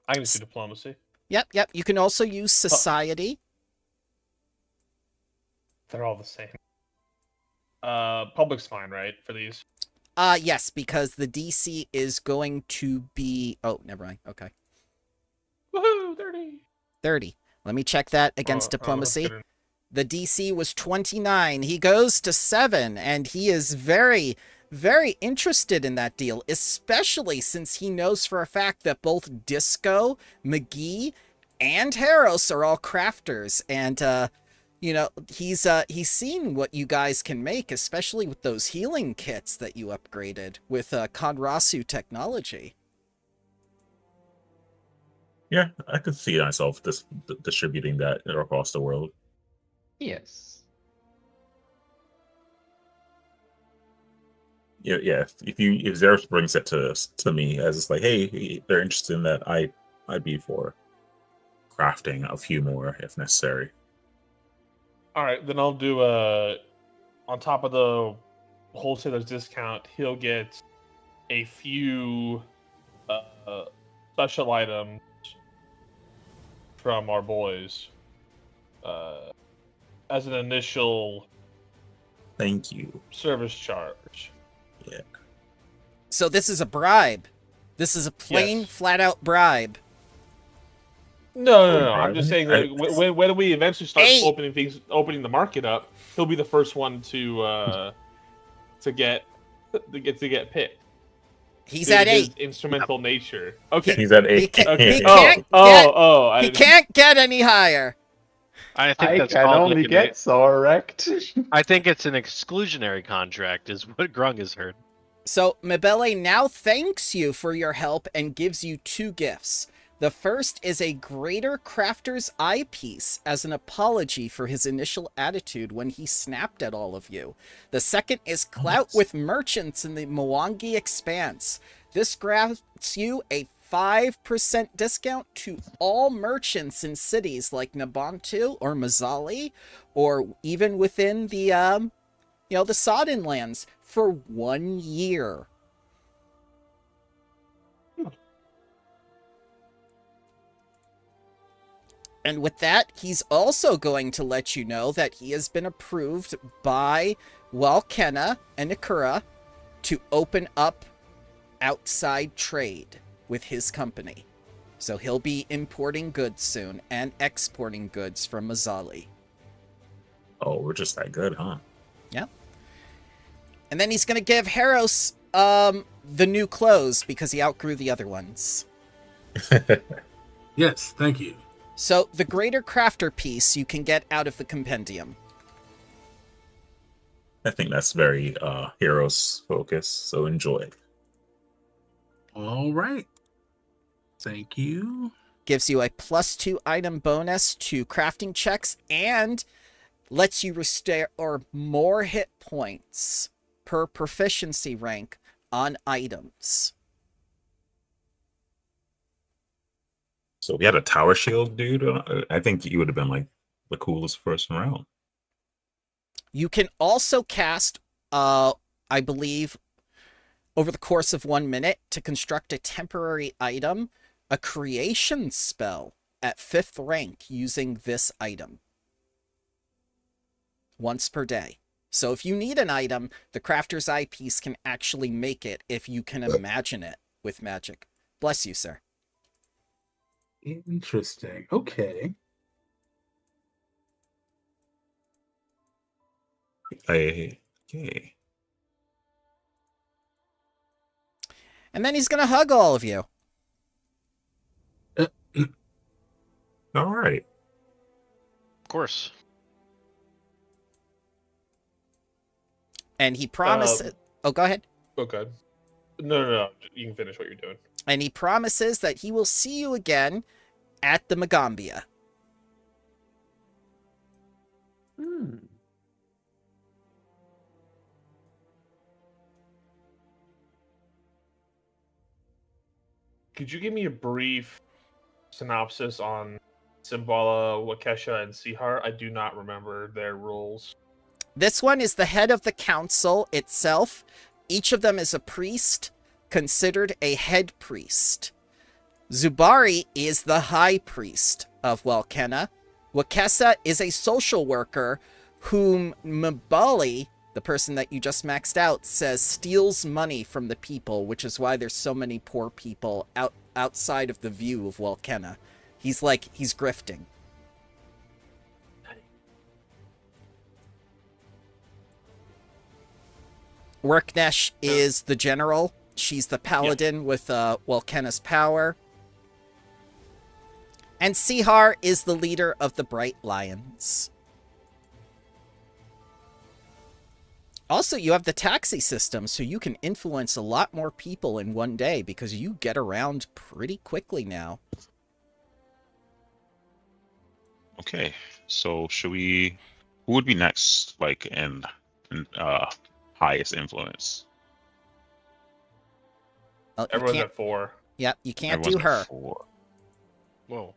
I can just do diplomacy. Yep. You can also use society. They're all the same. Public's fine, right? For these. Yes, because the DC is going to be... Oh, never mind. Okay. Woohoo! 30. Let me check that against that's diplomacy. good. The DC was 29. He goes to 7, and he is very, very interested in that deal, especially since he knows for a fact that both Disco, McGee, and Harros are all crafters, and he's seen what you guys can make, especially with those healing kits that you upgraded with Konrasu technology. Yeah, I could see myself distributing that across the world. Yes. Yeah, yeah. If Xeris brings it to me as it's like, hey, they're interested in that, I'd be for crafting a few more if necessary. All right, then I'll do on top of the wholesaler's discount, he'll get a few special items from our boys as an initial Thank you. service charge. Yeah. So this is a bribe. This is a plain, Yes. flat-out bribe. No. I'm just saying that I- when we eventually start Hey! opening the market up, he'll be the first one to get picked. He's due to at his 8. instrumental nature. Okay. He's at He 8. can't- he Yeah. can't- I He didn't- can't get any higher. I think I that's can called only like get so erect. I think it's an exclusionary contract, is what Grung has heard. So Mabele now thanks you for your help and gives you 2 gifts. The first is a greater crafter's eyepiece as an apology for his initial attitude when he snapped at all of you. The second is clout with merchants in the Mwangi Expanse. This grants you a 5% discount to all merchants in cities like Nabantu or Mazali, or even within the the Sodden lands for 1 year. And with that, he's also going to let you know that he has been approved by Walkenna and Nikura to open up outside trade with his company. So he'll be importing goods soon and exporting goods from Mazali. Oh, we're just that good, huh? Yeah. And then he's going to give Haros the new clothes because he outgrew the other ones. Yes, thank you. So the greater crafter piece you can get out of the compendium. I think that's very heroes focused, so enjoy. All right. Thank you. Gives you a +2 item bonus to crafting checks and lets you restore more hit points per proficiency rank on items. So if we had a tower shield, dude, I think you would have been like the coolest person around. You can also cast, I believe, over the course of 1 minute to construct a temporary item, a creation spell at 5th rank using this item. Once per day. So if you need an item, the crafter's eyepiece can actually make it if you can imagine it with magic. Bless you, sir. Interesting. Okay. Okay. And then he's going to hug all of you. All right. Of course. And he promises... oh, go ahead. Okay. No. You can finish what you're doing. And he promises that he will see you again at the Magambia. Could you give me a brief synopsis on Simbala, Wakesha, and Sihar? I do not remember their roles. This one is the head of the council itself. Each of them is a priest, considered a head priest. Zubari is the high priest of Walkenna. Wakesa is a social worker whom Mbali, the person that you just maxed out, says steals money from the people, which is why there's so many poor people outside of the view of Walkenna. He's grifting. Worknesh is the general. She's the paladin with Walkenna's power. And Sihar is the leader of the Bright Lions. Also, you have the taxi system, so you can influence a lot more people in one day because you get around pretty quickly now. Okay, so should we? Who would be next? Like in highest influence. Oh, you Everyone's can't. at 4. Yep, you can't Everyone's do at her, 4. Whoa.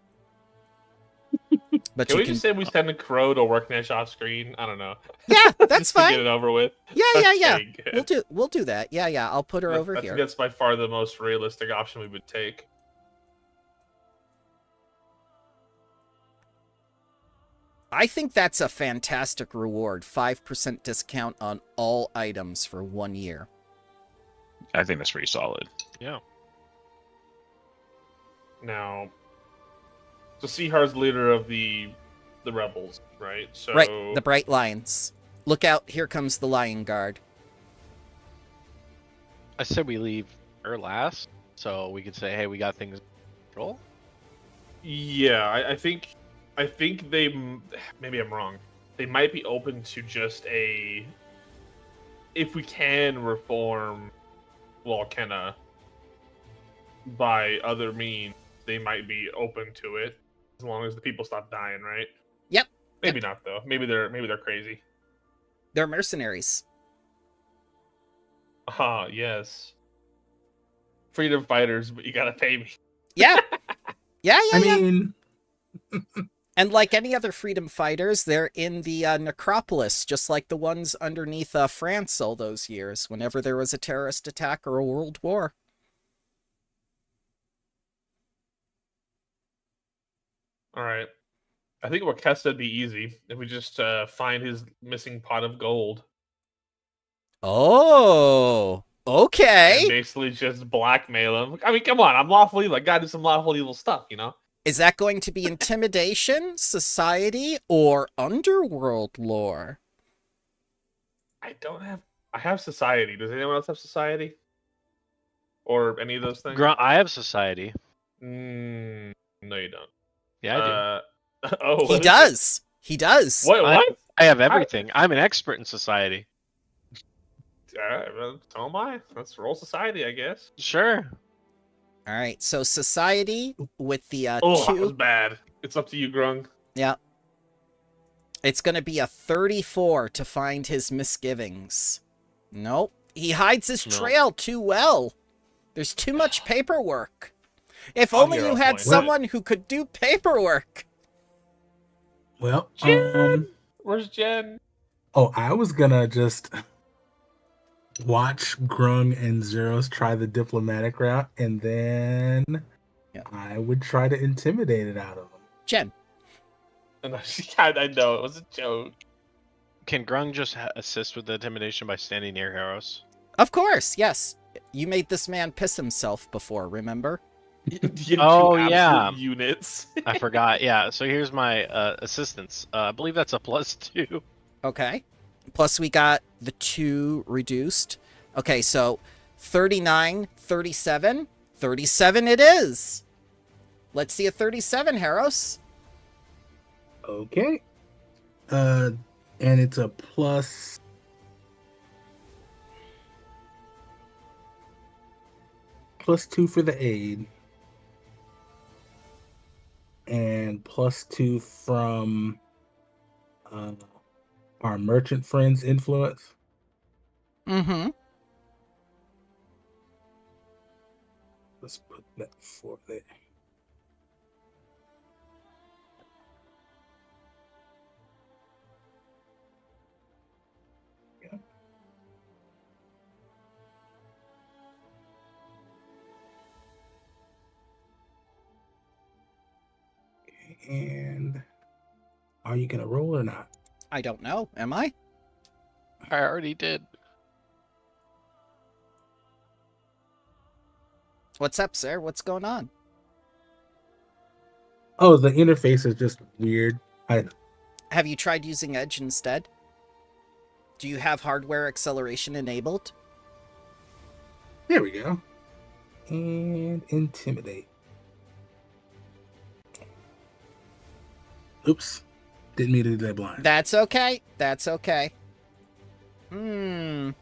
but Can you we can. just say we send a crow to work Nash off screen? I don't know. Yeah, that's Just to fine. get it over with. Yeah. Okay, good. We'll do that. Yeah. I'll put her over I think here. that's by far the most realistic option we would take. I think that's a fantastic reward. 5% discount on all items for 1 year. I think that's pretty solid. Yeah. Now, so Sehar's leader of the rebels, right? So Right, the Bright Lions. Look out, here comes the Lion Guard. I said we leave her last, so we could say, hey, we got things under control. yeah, I think they, maybe I'm wrong. They might be open to just a, if we can reform Volcana by other means, they might be open to it as long as the people stop dying, right? Yep. Maybe not though. Maybe they're crazy. They're mercenaries. Ah, yes. Freedom fighters, but you gotta pay me. Yeah. Yeah. I mean, And like any other freedom fighters, they're in the necropolis, just like the ones underneath France all those years, whenever there was a terrorist attack or a world war. All right. I think what Kess said be easy if we just find his missing pot of gold Oh, okay. and basically just blackmail him. I mean, come on, I'm lawful evil. I gotta do some lawful evil stuff, you know? Is that going to be intimidation, society, or underworld lore? I have society. Does anyone else have society? Or any of those things? I have society. No, you don't. Yeah, I do. Oh, what He is it? does. He does. Wait, what? I have everything. I'm an expert in society. All right, well, so am I. Let's roll society, I guess. Sure. All right, so society with the Oh, that was 2. bad. It's up to you, Grung. Yeah. It's going to be a 34 to find his misgivings. Nope. He hides his No. trail too well. There's too much paperwork. If I'll only hear you a had point. someone who could do paperwork. well, Jen! Where's Jen? oh, I was gonna just watch Grung and Zeros try the diplomatic route, and then Yeah. I would try to intimidate it out of them. Jen. And I know it was a joke. Can Grung just assist with the intimidation by standing near Harros? Of course, yes. You made this man piss himself before, remember? You two Oh, absolute yeah. units. I forgot. Yeah, so here's my assistance. I believe that's a +2. Okay. Plus we got the 2 reduced. Okay, so 39, 37. 37 it is. Let's see a 37, Harros. Okay. And it's a +2 for the aid. And +2 from our merchant friends' influence. Mm-hmm. Let's put that 4 there. Yeah. Okay, and are you gonna roll or not? I don't know. Am I? I already did. What's up, sir? What's going on? Oh, the interface is just weird. Have you tried using Edge instead? Do you have hardware acceleration enabled? There we go. And intimidate. Oops. Didn't mean to do that blind. That's okay. That's okay. Grung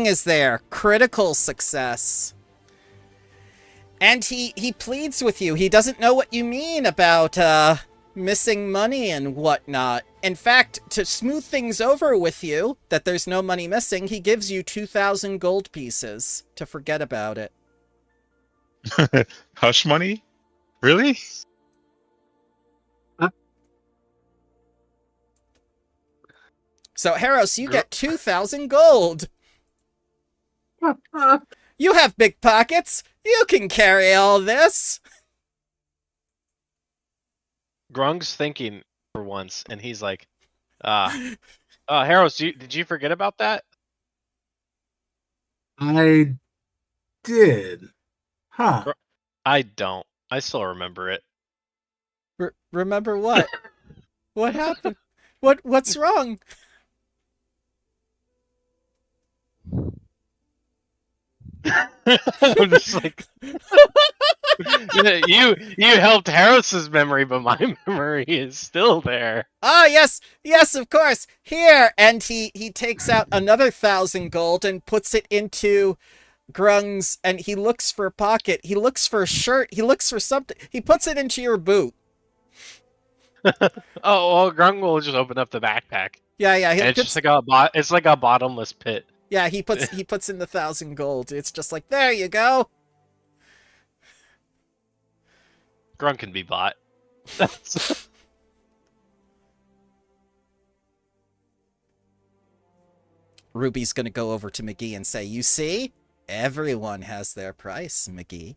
is there. Critical success. And he pleads with you. He doesn't know what you mean about missing money and whatnot. In fact, to smooth things over with you, that there's no money missing, he gives you 2,000 gold pieces to forget about it. Hush money? Really? So, Harros, you get 2,000 gold. You have big pockets. You can carry all this. Grung's thinking for once, and he's like, Harros, did you forget about that? I did. Huh. I don't. I still remember it. Remember what? What happened? What's wrong? I'm just like, you helped Harris's memory, but my memory is still there. Ah, yes, of course. Here, and he takes out another 1,000 gold and puts it into Grung's, and he looks for a pocket. He looks for a shirt. He looks for something. He puts it into your boot. Oh, well, Grung will just open up the backpack. Yeah. And it's just like a bottomless pit. Yeah, he puts in the 1,000 gold. It's just like, there you go. Grung can be bought. Ruby's gonna go over to McGee and say, you see? Everyone has their price, McGee.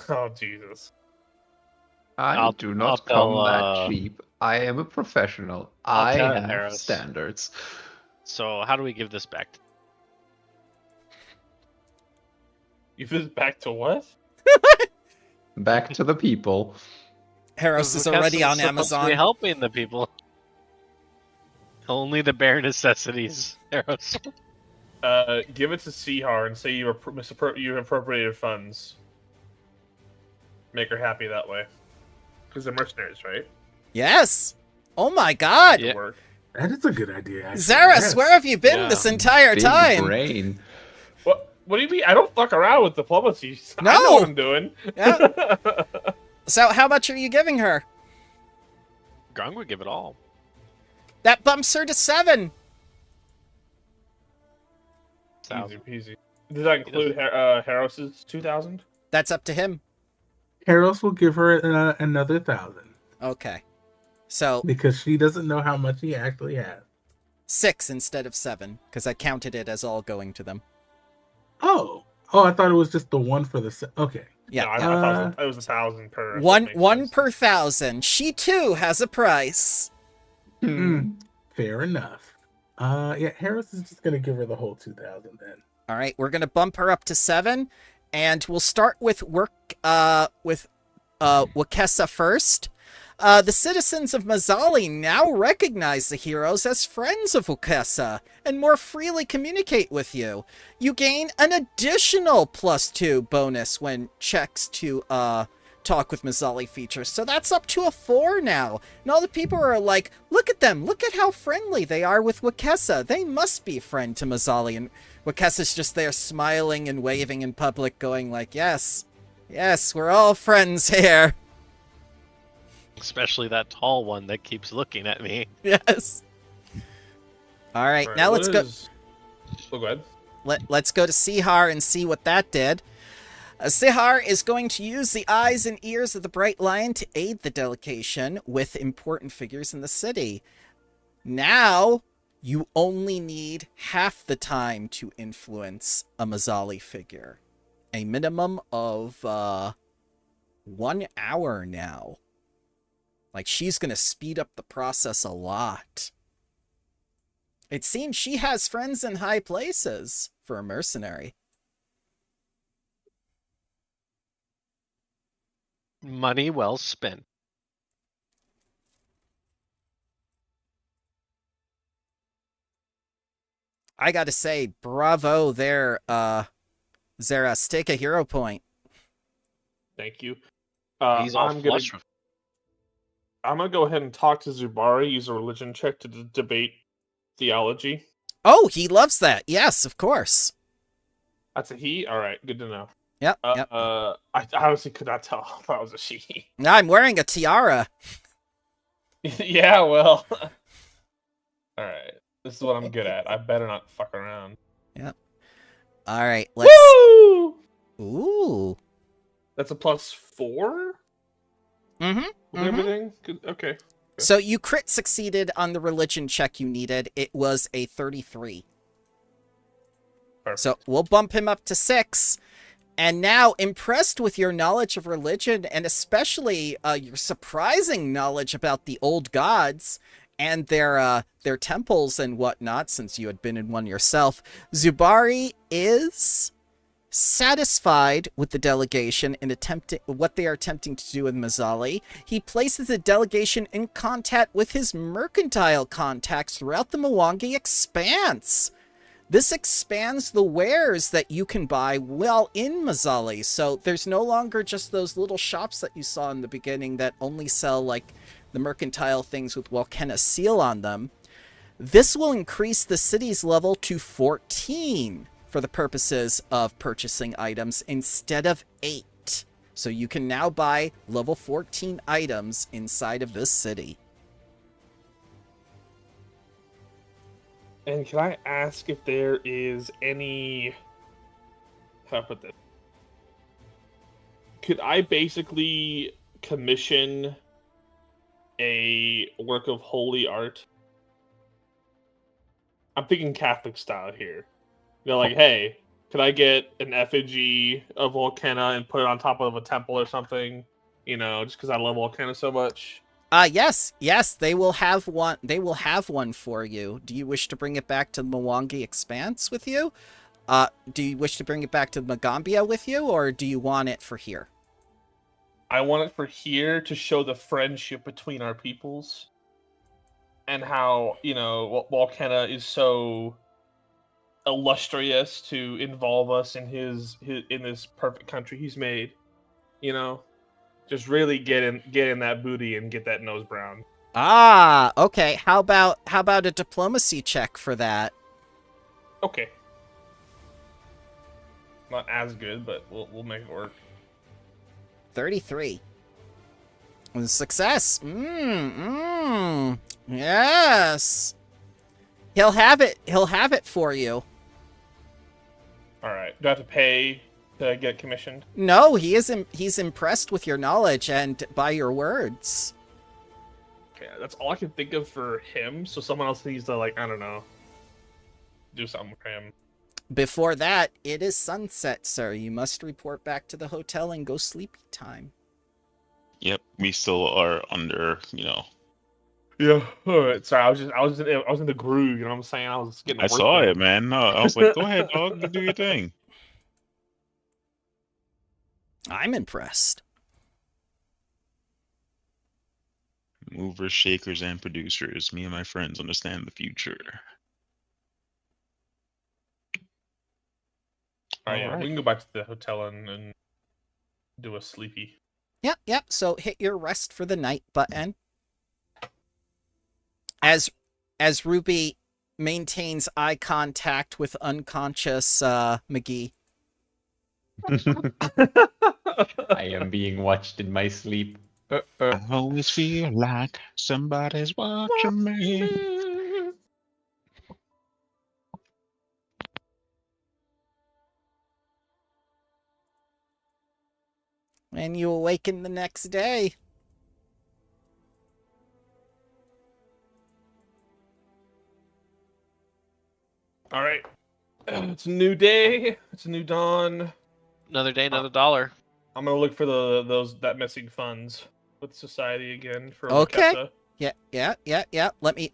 Oh, Jesus. I do not I'll come tell, that cheap. I am a professional. I'll I tell have Harris. standards. So how do we give this back? You this back to what? Back to the people. Harris is Because already it's on supposed to Amazon. be helping the people. Only the bare necessities, Harris. Give it to Sihar and say you appropriated funds. Make her happy that way. Because they're mercenaries, right? Yes. Oh my god. Yeah. Work. That is a good idea. actually. Zaris, Yes. where have you been Yeah. this entire Big time? brain. What do you mean? I don't fuck around with diplomacy. I know No! what I'm doing. Yeah. So how much are you giving her? Grung would give it all. That bumps her to 7. Easy peasy. Does that include Harris's 2,000? That's up to him. Harris will give her another 1,000 Okay. So because she doesn't know how much he actually has. 6 instead of 7, because I counted it as all going to them. Oh, I thought it was just the one for the. Okay. Yeah. No, I thought it was 1,000 per. One That makes sense. per 1,000. She too has a price. Fair enough. Yeah, Harris is just gonna give her the whole 2,000 then. All right, we're gonna bump her up to 7, and we'll start with Wakesa first. The citizens of Mazzali now recognize the heroes as friends of Wakesa and more freely communicate with you. You gain an additional +2 bonus when checks to talk with Mazzali features. So that's up to a 4 now. And all the people are like, look at them. Look at how friendly they are with Wakesa. They must be friend to Mazzali. And Wakesa's just there smiling and waving in public going like, yes, we're all friends here. Especially that tall one that keeps looking at me. Yes. All right, now let's go. Oh, go ahead. Let's go to Sihar and see what that did. Sihar is going to use the eyes and ears of the Bright Lion to aid the delegation with important figures in the city. Now, you only need half the time to influence a Mazzali figure. A minimum of 1 hour now. Like, she's going to speed up the process a lot. It seems she has friends in high places for a mercenary. Money well spent. I gotta say, bravo there, Zeras. Take a hero point. Thank you. He's all flush with. I'm gonna go ahead and talk to Zubari. Use a religion check to debate theology. Oh, he loves that. Yes, of course. That's a he. All right, good to know. Yep. Yep. I honestly could not tell if I was a she. Now I'm wearing a tiara. Yeah, well. All right. This is what I'm good at. I better not fuck around. Yep. All right. Let's. Woo! Ooh. That's a +4 Mm-hmm. with everything. Good. Okay. So you crit succeeded on the religion check you needed. It was a 33. Perfect. So we'll bump him up to 6. And now, impressed with your knowledge of religion, and especially your surprising knowledge about the old gods and their temples and whatnot, since you had been in one yourself, Zubari is satisfied with the delegation in what they are attempting to do with Mazzali. He places the delegation in contact with his mercantile contacts throughout the Mwangi Expanse. This expands the wares that you can buy while in Mazzali, so there's no longer just those little shops that you saw in the beginning that only sell, like, the mercantile things with Walkenna seal on them. This will increase the city's level to 14 for the purposes of purchasing items instead of 8. So you can now buy level 14 items inside of this city. And can I ask if there is any... How do I put this? Could I basically commission a work of holy art? I'm thinking Catholic style here. You know, like, hey, could I get an effigy of Walkenna and put it on top of a temple or something? You know, just because I love Walkenna so much. Yes, they will have one. They will have one for you. Do you wish to bring it back to the Mwangi Expanse with you? Do you wish to bring it back to Magambia with you, or do you want it for here? I want it for here to show the friendship between our peoples. And how, you know, Walkenna is so illustrious to involve us in his in this perfect country he's made. You know? Just really get in that booty and get that nose brown. Ah, okay. How about a diplomacy check for that? Okay. Not as good, but we'll make it work. 33. Success. Yes. He'll have it. He'll have it for you. All right. Do I have to pay to get commissioned? No, he's impressed with your knowledge and by your words. Okay, that's all I can think of for him. So someone else needs to, like, I don't know, do something for him. Before that, it is sunset, sir. You must report back to the hotel and go sleepy time. Yep, we still are under, you know. Yeah. All right. Sorry, I was in the groove. You know what I'm saying? I was getting. I saw it, man. I was like, go ahead, dog, you do your thing. I'm impressed. Movers, shakers, and producers. Me and my friends understand the future. All right, yeah, we can go back to the hotel and do a sleepy. Yep. So hit your rest for the night button. As Ruby maintains eye contact with unconscious McGee. I am being watched in my sleep. I always feel like somebody's watching me. And you awaken the next day. All right. It's a new day. It's a new dawn. Another day, another dollar. I'm gonna look for that missing funds with society again for Okay. Wakessa. Yeah. Let me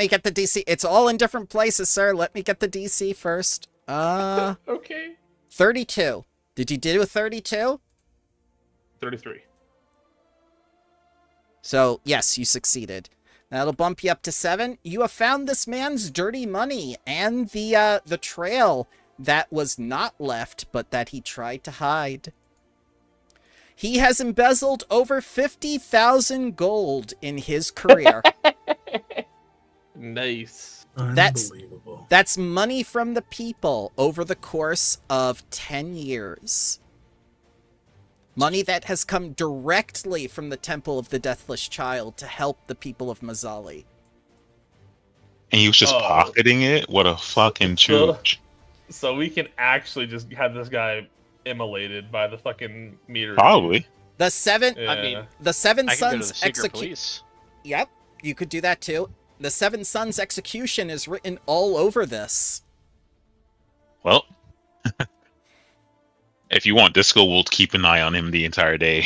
get the DC. It's all in different places, sir. Let me get the DC first. Okay. 32. Did you do a 32? 33. So, yes, you succeeded. That'll bump you up to 7. You have found this man's dirty money and the trail that was not left, but that he tried to hide. He has embezzled over 50,000 gold in his career. Nice. That's Unbelievable. That's money from the people over the course of 10 years. Money that has come directly from the Temple of the Deathless Child to help the people of Mazzali. And he was just pocketing it? What a fucking chooch. So we can actually just have this guy immolated by the fucking meter. Probably. The seven Yeah. I mean, the Seven I can go to the Sons secret execute. police. Yep, you could do that too. The Seven Sons execution is written all over this. Well, if you want, Disco will keep an eye on him the entire day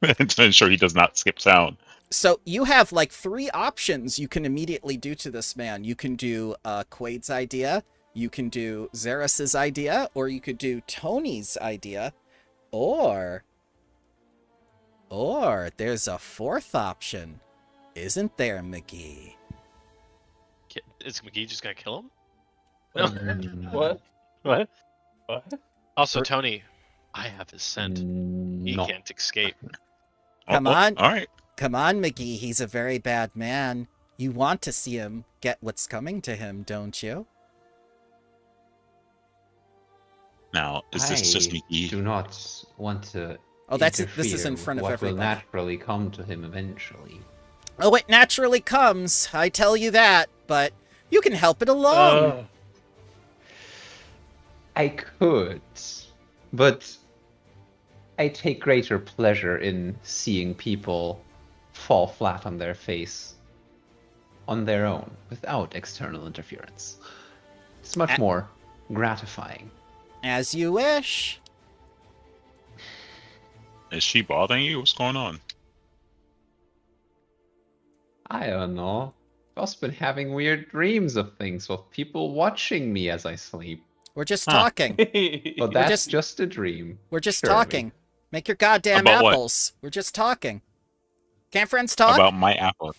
to ensure he does not skip town. So you have like 3 options you can immediately do to this man. You can do Quaid's idea, you can do Xeras's idea, or you could do Tony's idea, or there's a 4th option, isn't there, McGee? Is McGee just gonna kill him? What? What? What? Also, Tony, I have his scent. He No. can't escape. Come Oh, on. all right. Come on, McGee, he's a very bad man. You want to see him get what's coming to him, don't you? Now, is this just I McGee? do not want to. Oh, this is in interfere front of with what everybody. will naturally come to him eventually. Oh, it naturally comes, I tell you that, but you can help it along. I could, but I take greater pleasure in seeing people fall flat on their face on their own without external interference. It's much more gratifying. As you wish. Is she bothering you? What's going on? I don't know. I've also been having weird dreams of things with people watching me as I sleep. We're just Huh. talking. But that's just- just a dream. We're just Surely. talking. Make your goddamn About what? apples. We're just talking. Can't friends talk? About my apple.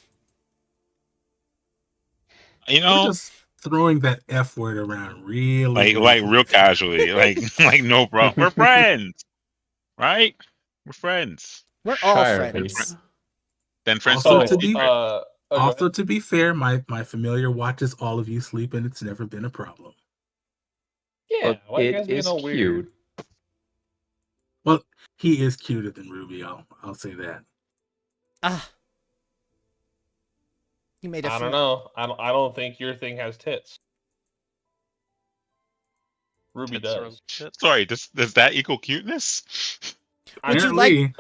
You We're know, just throwing that F word around really. like real casually, like no problem. We're friends, right? We're friends. We're all Sure, friends. Then friends. Also, don't to always be- be friends. Also, to be fair, my familiar watches all of you sleep, and it's never been a problem. Yeah, But why you guys it being is all weird? cute. Well, he is cuter than Ruby. I'll say that. Ah. You made a I don't know. I don't think your thing has tits. Ruby Tits are does. shit. Sorry, does that equal cuteness? Would you Apparently,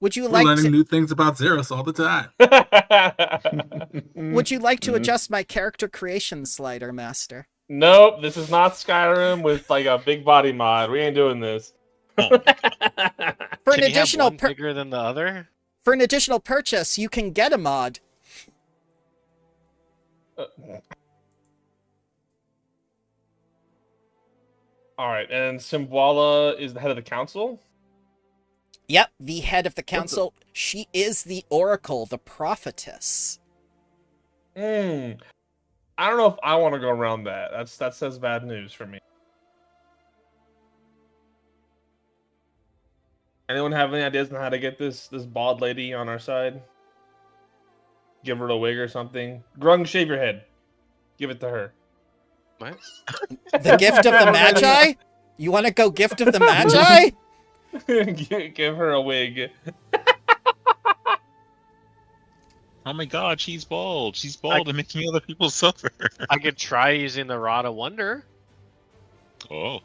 Would you we're like learning to new things about Zeros all the time. Would you like to Mm. adjust my character creation slider, Master? Nope, this is not Skyrim with like a big body mod. We ain't doing this. Oh, For an Can you have additional one bigger than the other? for an additional purchase, you can get a mod. All right, and Simwala is the head of the council. Yep, the head of the council. She is the oracle, the prophetess. I don't know if I want to go around that. That says bad news for me. Anyone have any ideas on how to get this bald lady on our side? Give her a wig or something. Grung, shave your head. Give it to her. What? The gift of the Magi? You want to go gift of the Magi? Give her a wig. oh my God, she's bald. She's bald and making other people suffer. I could try using the Rod of Wonder. Oh,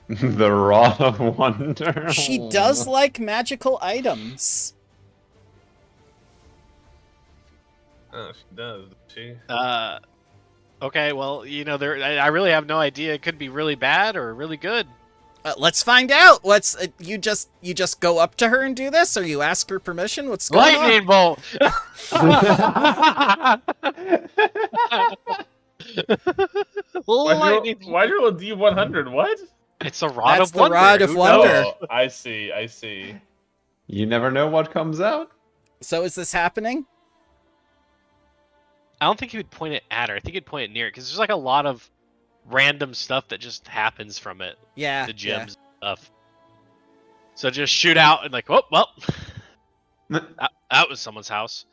The Rod of Wonder. She does like magical items. Oh, she does. She. Okay, well, I really have no idea. It could be really bad or really good. Let's find out. What's you just go up to her and do this, or you ask her permission? What's going on? Lightning bolt. Lightning. Why'd you roll a D100? What? It's a Rod That's of the Wonder. Rod of Who Wonder. knows? Oh, I see. You never know what comes out. So is this happening? I don't think he would point it at her. I think he'd point it near it because there's like a lot of random stuff that just happens from it. Yeah. The gems and stuff. So just shoot out and like, oh, well, that was someone's house.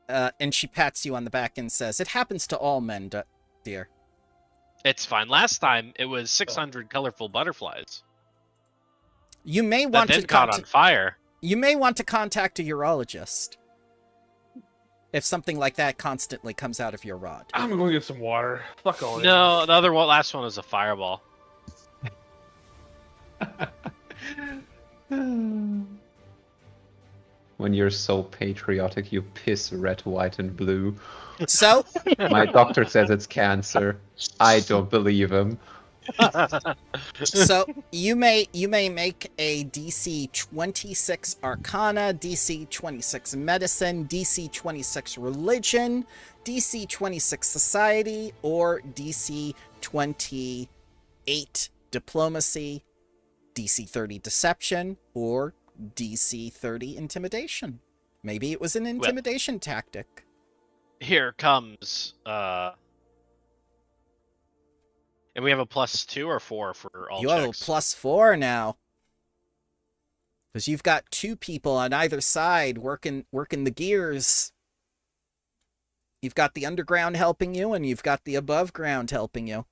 And she pats you on the back and says, "It happens to all men, dear." It's fine. Last time it was 600 colorful butterflies You may that want then to caught on fire. You may want to contact a urologist if something like that constantly comes out of your rod. I'm going to get some water. Fuck all this. No, the other one, last one was a fireball. When you're so patriotic, you piss red, white, and blue. So, My doctor says it's cancer. I don't believe him. so you may make a DC 26 Arcana, DC 26 Medicine, DC 26 Religion, DC 26 Society, or DC 28 Diplomacy, DC 30 Deception, or DC 30 Intimidation. Maybe it was an intimidation tactic. Here comes, and we have a +2 or 4 for all You have a checks. +4 now. Because you've got 2 people on either side working the gears. You've got the underground helping you, and you've got the above ground helping you.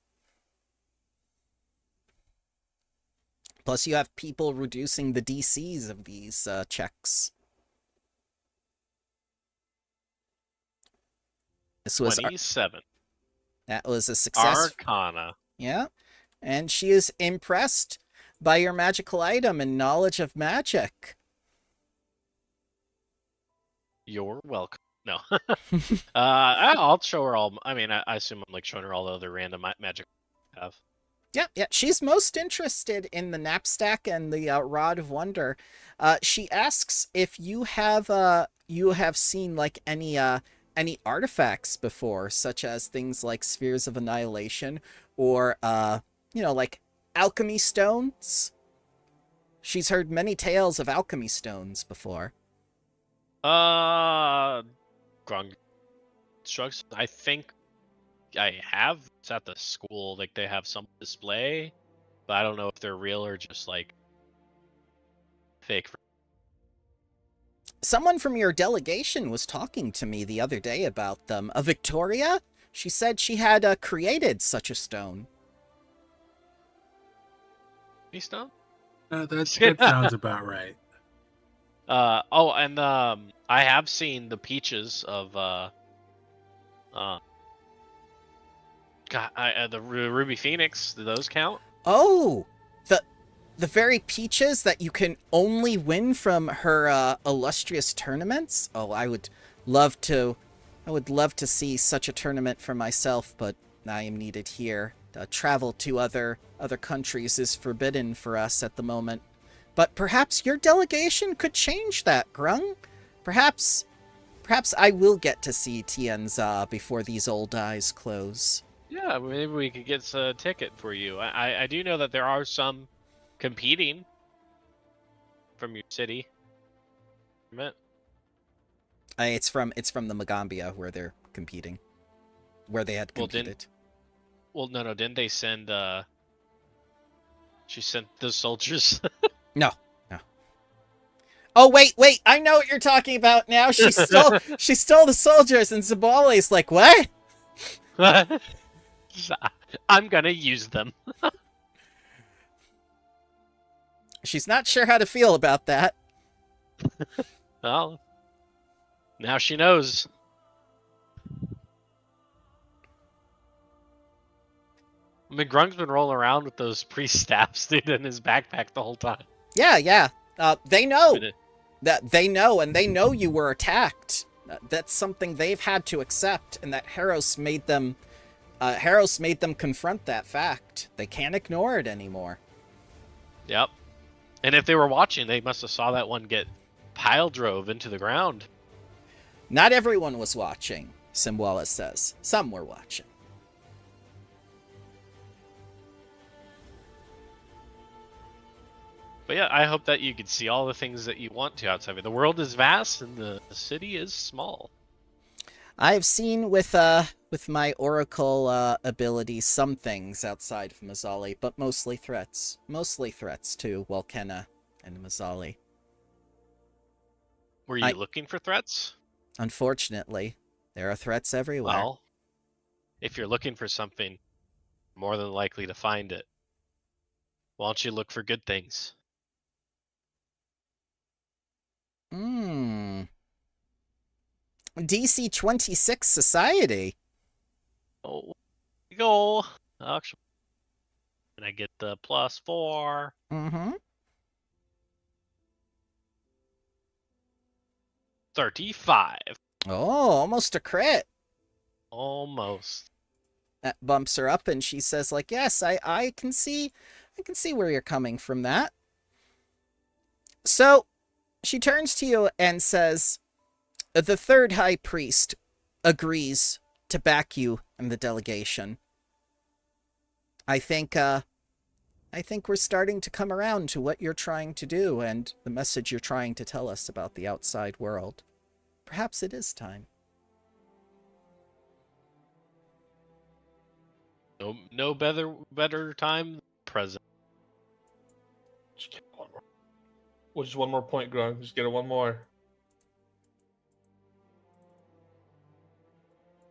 Plus, you have people reducing the DCs of these checks. This was 27. That was a success. Arcana. Yeah. And she is impressed by your magical item and knowledge of magic. You're welcome. No. I'll show her all. I mean, I assume I'm like showing her all the other random magic I have. Yeah. She's most interested in the knapsack and the rod of wonder. She asks if you have seen like any artifacts before, such as things like spheres of annihilation or like alchemy stones. She's heard many tales of alchemy stones before. Grung shrugs. I think I have. It's at the school. Like they have some display, but I don't know if they're real or just like fake. Someone from your delegation was talking to me the other day about them. A Victoria? She said she had created such a stone. Stone? That sounds about right. I have seen the peaches of the Ruby Phoenix. Do those count? Oh, the very peaches that you can only win from her illustrious tournaments. Oh, I would love to see such a tournament for myself, but I am needed here. Travel to other countries is forbidden for us at the moment. But perhaps your delegation could change that, Grung. Perhaps I will get to see Tianza before these old eyes close. Yeah, maybe we could get a ticket for you. I do know that there are some competing from your city. It's from the Magambia where they're competing, where they had competed. No, didn't they send? She sent the soldiers. No. Oh wait! I know what you're talking about now. She stole the soldiers, and Zabali's like, what? I'm gonna use them. She's not sure how to feel about that. Well, now she knows. I mean, Grung's been rolling around with those priest staffs, dude, in his backpack the whole time. Yeah. They know. They know you were attacked. That's something they've had to accept, and that Haros made them confront that fact. They can't ignore it anymore. Yep. And if they were watching, they must have saw that one get pile drove into the ground. Not everyone was watching, Simwala says. Some were watching. But yeah, I hope that you can see all the things that you want to outside of it. The world is vast and the city is small. I've seen with my oracle ability some things outside of Mazzali, but mostly threats. Mostly threats to Walkenna and Mazzali. Were you looking for threats? Unfortunately, there are threats everywhere. Well, if you're looking for something more than likely to find it. Why don't you look for good things? DC 26 Society. Oh, we go. Actually, and I get the +4. Mm-hmm. 35. Oh, almost a crit. Almost. That bumps her up and she says, like, yes, I can see where you're coming from that. So she turns to you and says, the third high priest agrees to back you and the delegation. I think we're starting to come around to what you're trying to do and the message you're trying to tell us about the outside world. Perhaps it is time. No better time than present. Just get one more. Well, just one more point, Grung. Just get it one more.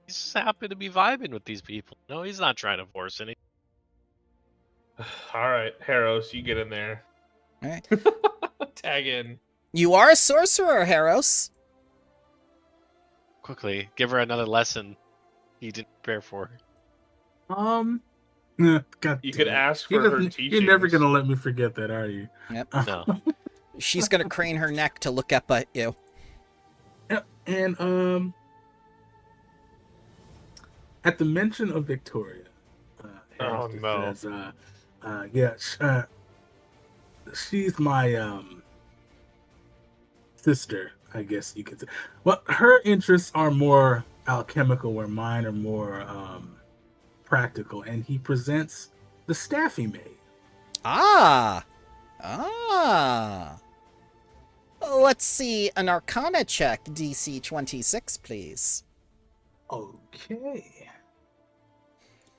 He's just happy to be vibing with these people. No, he's not trying to force anything. All right, Harros, you get in there. All right. Tag in. You are a sorcerer, Harros. Quickly, give her another lesson he didn't prepare for. God You damn could it. ask for her teachings. You're never gonna let me forget that, are you? Yep. No. She's gonna crane her neck to look up at you. Yep. And at the mention of Victoria, Harris just no. says, yeah, she's my sister, I guess you could say. Well, her interests are more alchemical, where mine are more practical, and he presents the staff he made. Ah. Let's see an Arcana check, DC 26, please. Okay.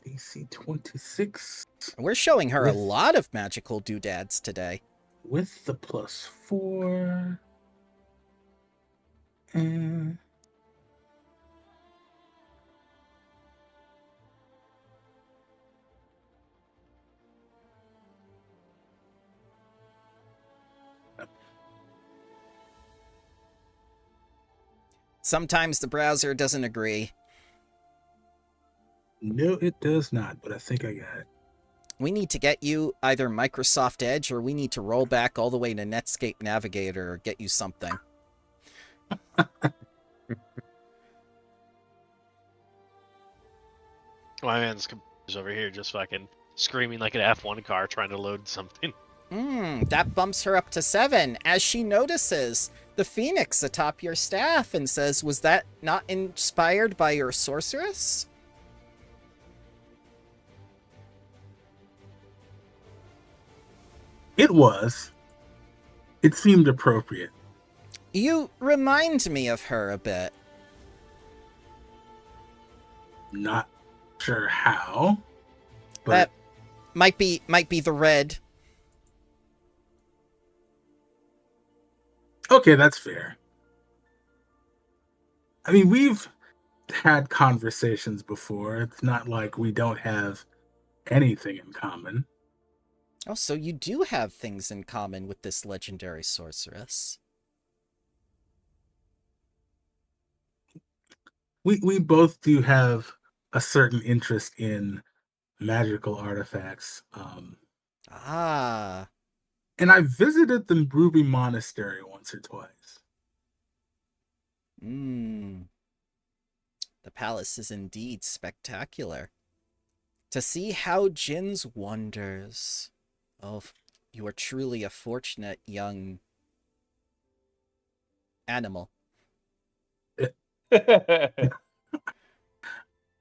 DC 26 We're showing her a With- lot of magical doodads today. with the +4. And Sometimes the browser doesn't agree. no, it does not, but I think I got it. We need to get you either Microsoft Edge or we need to roll back all the way to Netscape Navigator or get you something. My man's computer's over here just fucking screaming like an F1 car trying to load something. That bumps her up to 7 as she notices the phoenix atop your staff and says, was that not inspired by your sorceress? It was. It seemed appropriate. You remind me of her a bit. Not sure how, That but might be the red. okay, that's fair. I mean, we've had conversations before. It's not like we don't have anything in common. Oh, so you do have things in common with this legendary sorceress. We both do have a certain interest in magical artifacts. Ah, And I visited the Ruby Monastery once or twice. the palace is indeed spectacular. To see how Jin's wonders. Oh, you are truly a fortunate young animal.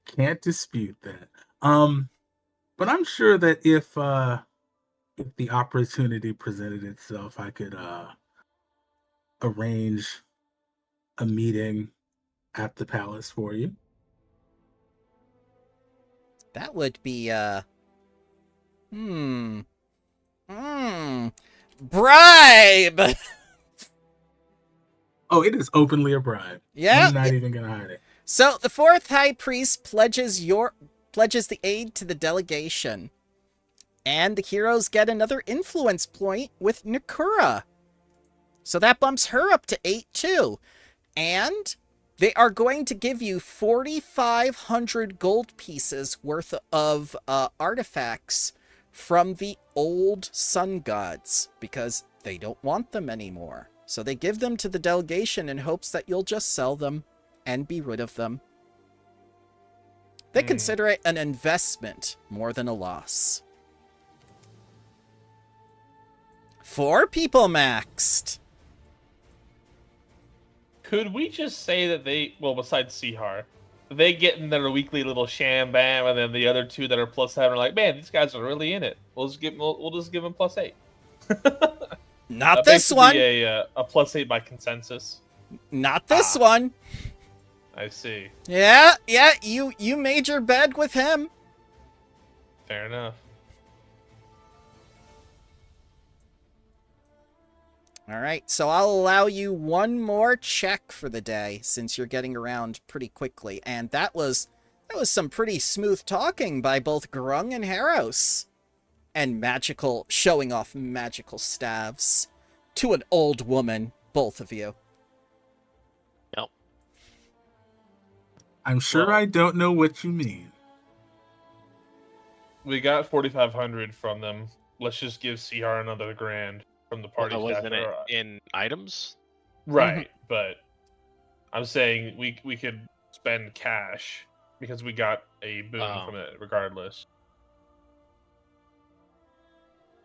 Can't dispute that. But I'm sure that if the opportunity presented itself, I could arrange a meeting at the palace for you. That would be, bribe! Oh, it is openly a bribe. Yeah. I'm not even gonna hide it. So the fourth high priest pledges your pledges the aid to the delegation. And the heroes get another influence point with Nakura. So that bumps her up to 8 too. And they are going to give you 4,500 gold pieces worth of artifacts from the old sun gods, because they don't want them anymore. So they give them to the delegation in hopes that you'll just sell them and be rid of them. They consider it an investment more than a loss. 4 people maxed. Could we just say that they, well, besides Sihar, they get in their weekly little sham bam, and then the other 2 that are +7 are like, man, these guys are really in it. We'll just give them +8. Not this one. A +8 by consensus. Not this one. I see. Yeah, you made your bed with him. Fair enough. All right, so I'll allow you one more check for the day, since you're getting around pretty quickly. And that was some pretty smooth talking by both Grung and Haros. And showing off magical staves to an old woman, both of you. Yep. I'm sure Well- I don't know what you mean. We got 4,500 from them. Let's just give Sihar another grand from the party staff. Wasn't it in items? Right, but I'm saying we could spend cash because we got a boon from it regardless.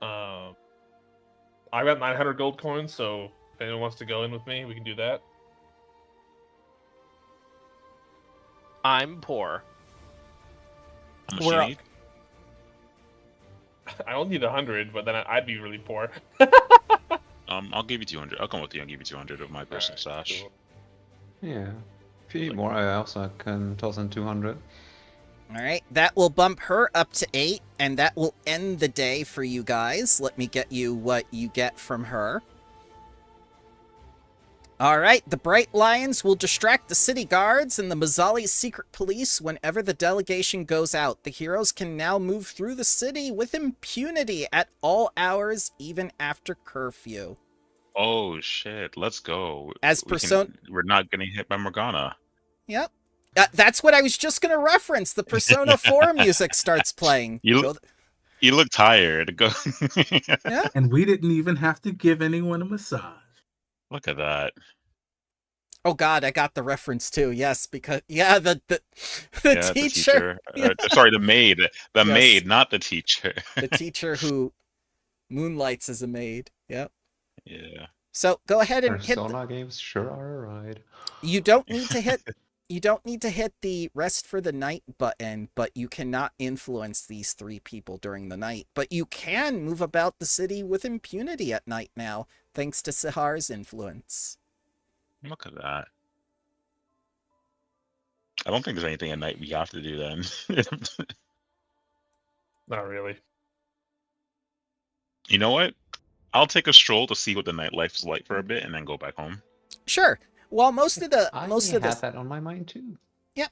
I got 900 gold coins, so if anyone wants to go in with me, we can do that. I'm poor. How much We're you up. need? I only need 100, but then I'd be really poor. I'll give you 200. I'll come with you and give you 200 of my personal Alright, stash. cool. Yeah. If you need more, I also can toss in 200. All right, that will bump her up to 8, and that will end the day for you guys. Let me get you what you get from her. All right, the Bright Lions will distract the city guards and the Mazzali's secret police whenever the delegation goes out. The heroes can now move through the city with impunity at all hours, even after curfew. Oh shit! Let's go. As We're not getting hit by Morgana. Yep. That's what I was just going to reference. The Persona 4 music starts playing. You look tired. Go. Yeah. And we didn't even have to give anyone a massage. Look at that. Oh God, I got the reference too. Yes, because the Yeah, teacher. Sorry, the maid. The Yes. maid, not the teacher. The teacher who moonlights as a maid. Yep. Yeah. So go ahead and hit. Persona games sure are a ride. You don't need to hit. You don't need to hit the rest for the night button, but you cannot influence these 3 people during the night. But you can move about the city with impunity at night now, thanks to Sihar's influence. Look at that. I don't think there's anything at night we have to do then. Not really. You know what? I'll take a stroll to see what the nightlife's like for a bit and then go back home. Sure. Well, most of the I most of had the that on my mind too. yeah.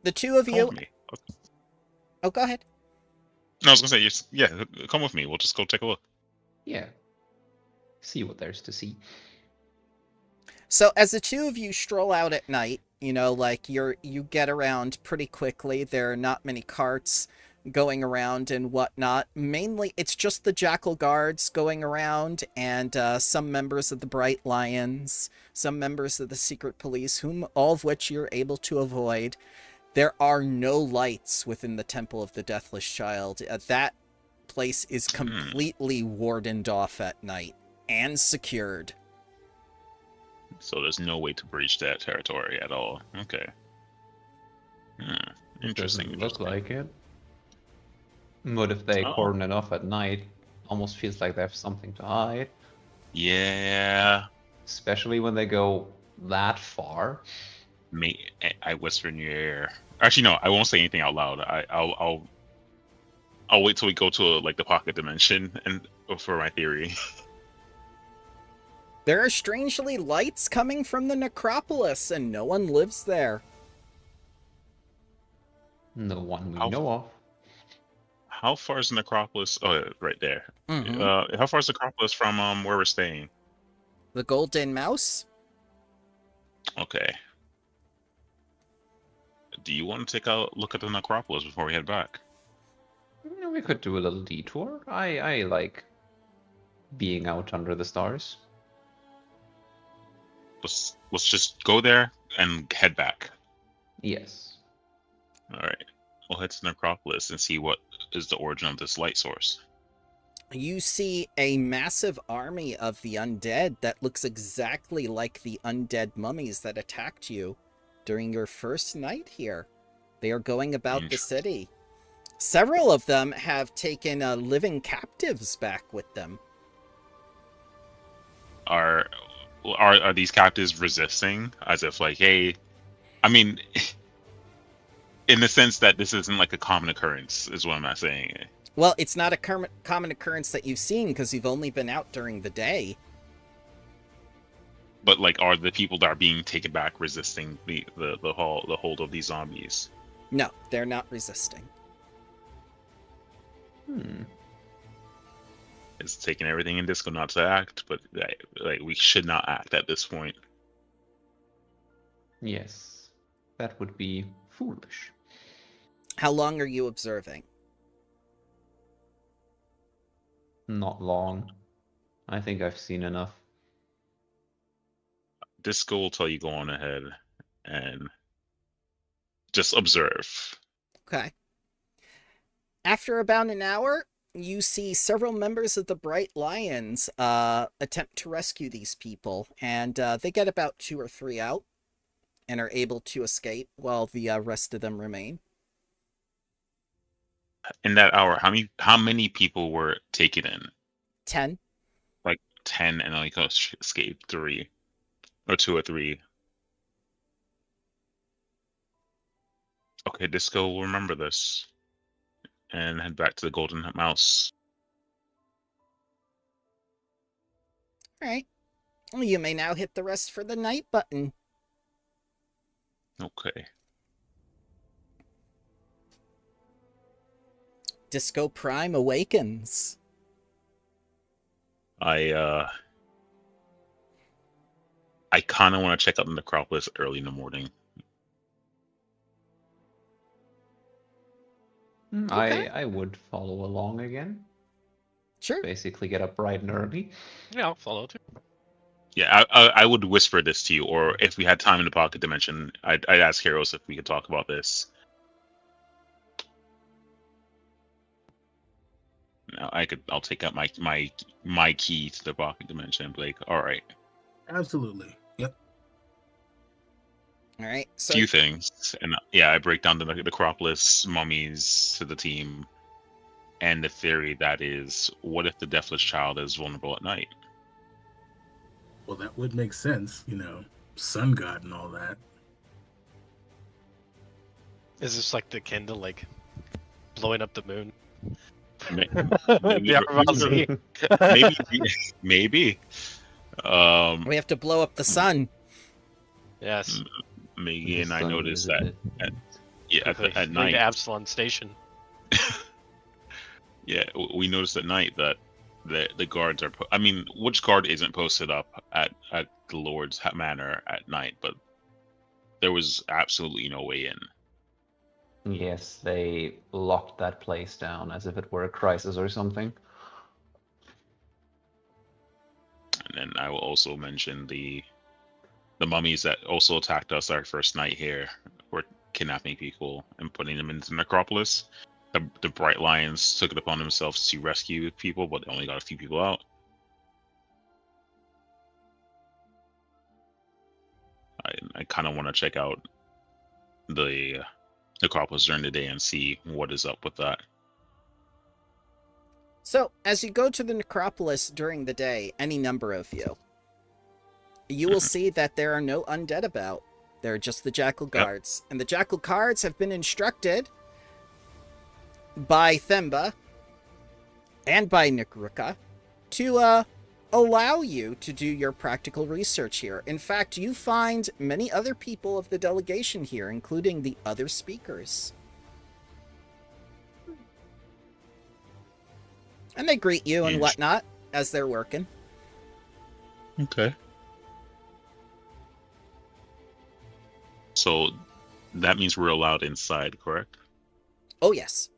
The 2 of Come you. with me. Oh, go ahead. No, I was gonna say, yeah, come with me. We'll just go take a look. Yeah. See what there's to see. So as the 2 of you stroll out at night, like you get around pretty quickly. There are not many carts going around and whatnot. Mainly, it's just the Jackal Guards going around and some members of the Bright Lions, some members of the Secret Police, all of which you're able to avoid. There are no lights within the Temple of the Deathless Child. That place is completely warded off at night and secured. So there's no way to breach that territory at all. Okay. Interesting. Doesn't look like it. But if they Oh. cordon it off at night, almost feels like they have something to hide. Yeah. Especially when they go that far. I whisper in your ear. Actually, no, I won't say anything out loud. I'll wait till we go to the pocket dimension and for my theory. There are strangely lights coming from the necropolis, and no one lives there. No one we How- know of. How far is the necropolis? Oh, yeah, right there. Mhm. How far is the necropolis from where we're staying? The Golden Mouse? Okay. Do you want to take a look at the necropolis before we head back? We could do a little detour. I like being out under the stars. Let's just go there and head back. Yes. All right. We'll head to the necropolis and see what is the origin of this light source. You see a massive army of the undead that looks exactly like the undead mummies that attacked you during your first night here. They are going about the city. Several of them have taken living captives back with them. Are these captives resisting? As if like, hey, I mean, in the sense that this isn't like a common occurrence, is what I'm not saying. Well, it's not a common occurrence that you've seen because you've only been out during the day. But like, are the people that are being taken back resisting the hold of these zombies? No, they're not resisting. It's taking everything in Disco not to act, but like we should not act at this point. Yes. That would be foolish. How long are you observing? Not long. I think I've seen enough. Disco will tell you go on ahead and just observe. Okay. After about an hour, you see several members of the Bright Lions attempt to rescue these people, and they get about 2 or 3 out and are able to escape while the rest of them remain. In that hour, how many people were taken in? 10. Like 10, and only escaped 3, or 2 or 3. Okay, Disco will remember this and head back to the Golden Mouse. All right. Well, you may now hit the rest for the night button. Okay. Disco Prime awakens. I kind of want to check out the necropolis early in the morning. Okay. I would follow along again. Sure. Basically get up bright and early. Yeah, I'll follow too. Yeah, I would whisper this to you, or if we had time in the pocket dimension, I'd ask Heroes if we could talk about this. Now I'll take out my key to the pocket dimension and be like, all right, Absolutely. Yep. All right. So few things, and yeah, I break down the necropolis mummies to the team, and the theory that is, what if the deathless child is vulnerable at night? Well, that would make sense, sun god and all that. Is this like the Kindle, like blowing up the moon? Maybe, The maybe. we have to blow up the sun. Yes. Maggie and The I sun noticed is that a bit- at night. Absalon Station. Yeah, we noticed at night that the guards are. I mean, which guard isn't posted up at the Lord's Manor at night? But there was absolutely no way in. Yes, they locked that place down as if it were a crisis or something. And then I will also mention the mummies that also attacked us our first night here were kidnapping people and putting them into the necropolis. The Bright Lions took it upon themselves to rescue people, but they only got a few people out. I kind of want to check out the necropolis during the day and see what is up with that. So, as you go to the necropolis during the day, any number of you will see that there are no undead about. There are just the Jackal Guards. And the Jackal Guards have been instructed by Themba and by Nikruka to allow you to do your practical research here. In fact, you find many other people of the delegation here, including the other speakers. And they greet you and Huge. whatnot as they're working. Okay. So that means we're allowed inside, correct? Oh, yes.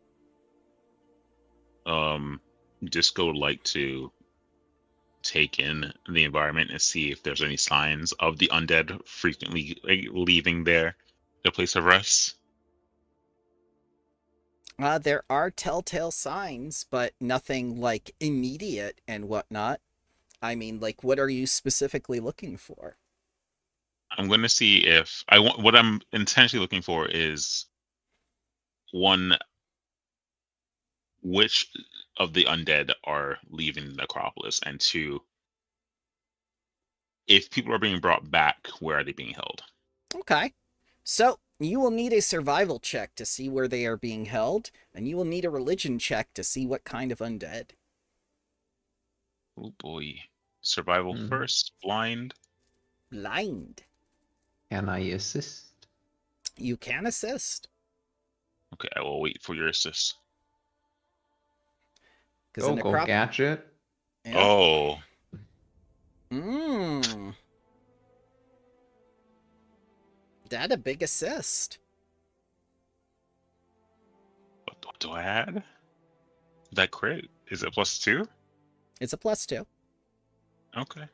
Disco would like to take in the environment and see if there's any signs of the undead frequently leaving their place of rest. There are telltale signs, but nothing like immediate and whatnot. I mean, like, what are you specifically looking for? I'm going to see if I want. What I'm intentionally looking for is one, which of the undead are leaving the necropolis, and two, if people are being brought back, where are they being held? Okay. So, you will need a survival check to see where they are being held, and you will need a religion check to see what kind of undead. Oh boy, survival first. Blind. Blind. Can I assist? You can assist. Okay, I will wait for your assist. Go, gadget. Yeah. Oh, Mmm. That a big assist. what do I add? That crit, is it +2? It's a +2. Okay.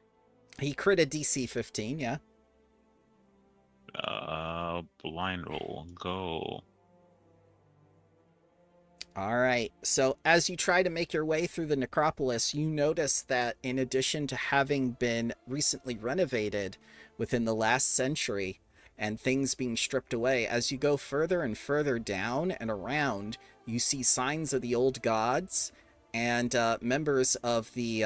He crit a DC 15, yeah. Blind roll, go. Alright, so as you try to make your way through the necropolis, you notice that in addition to having been recently renovated within the last century and things being stripped away, as you go further and further down and around, you see signs of the old gods and members of the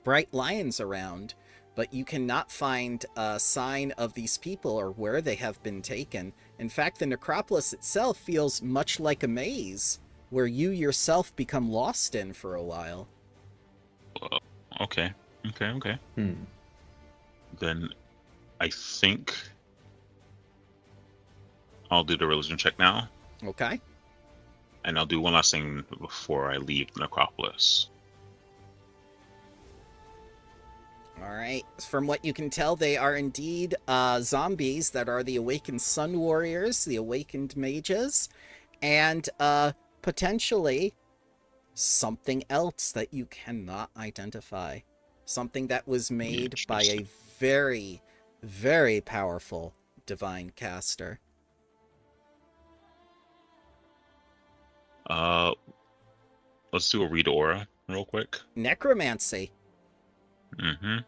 Bright Lions around, but you cannot find a sign of these people or where they have been taken. In fact, the necropolis itself feels much like a maze, where you yourself become lost in for a while. Okay. Hmm. Then I think I'll do the religion check now, Okay? and I'll do one last thing before I leave the necropolis. Alright, from what you can tell, they are indeed zombies that are the awakened sun warriors, the awakened mages, and potentially something else that you cannot identify. Something that was made by a very, very powerful divine caster. Let's do a read aura real quick. Necromancy. Mm-hmm.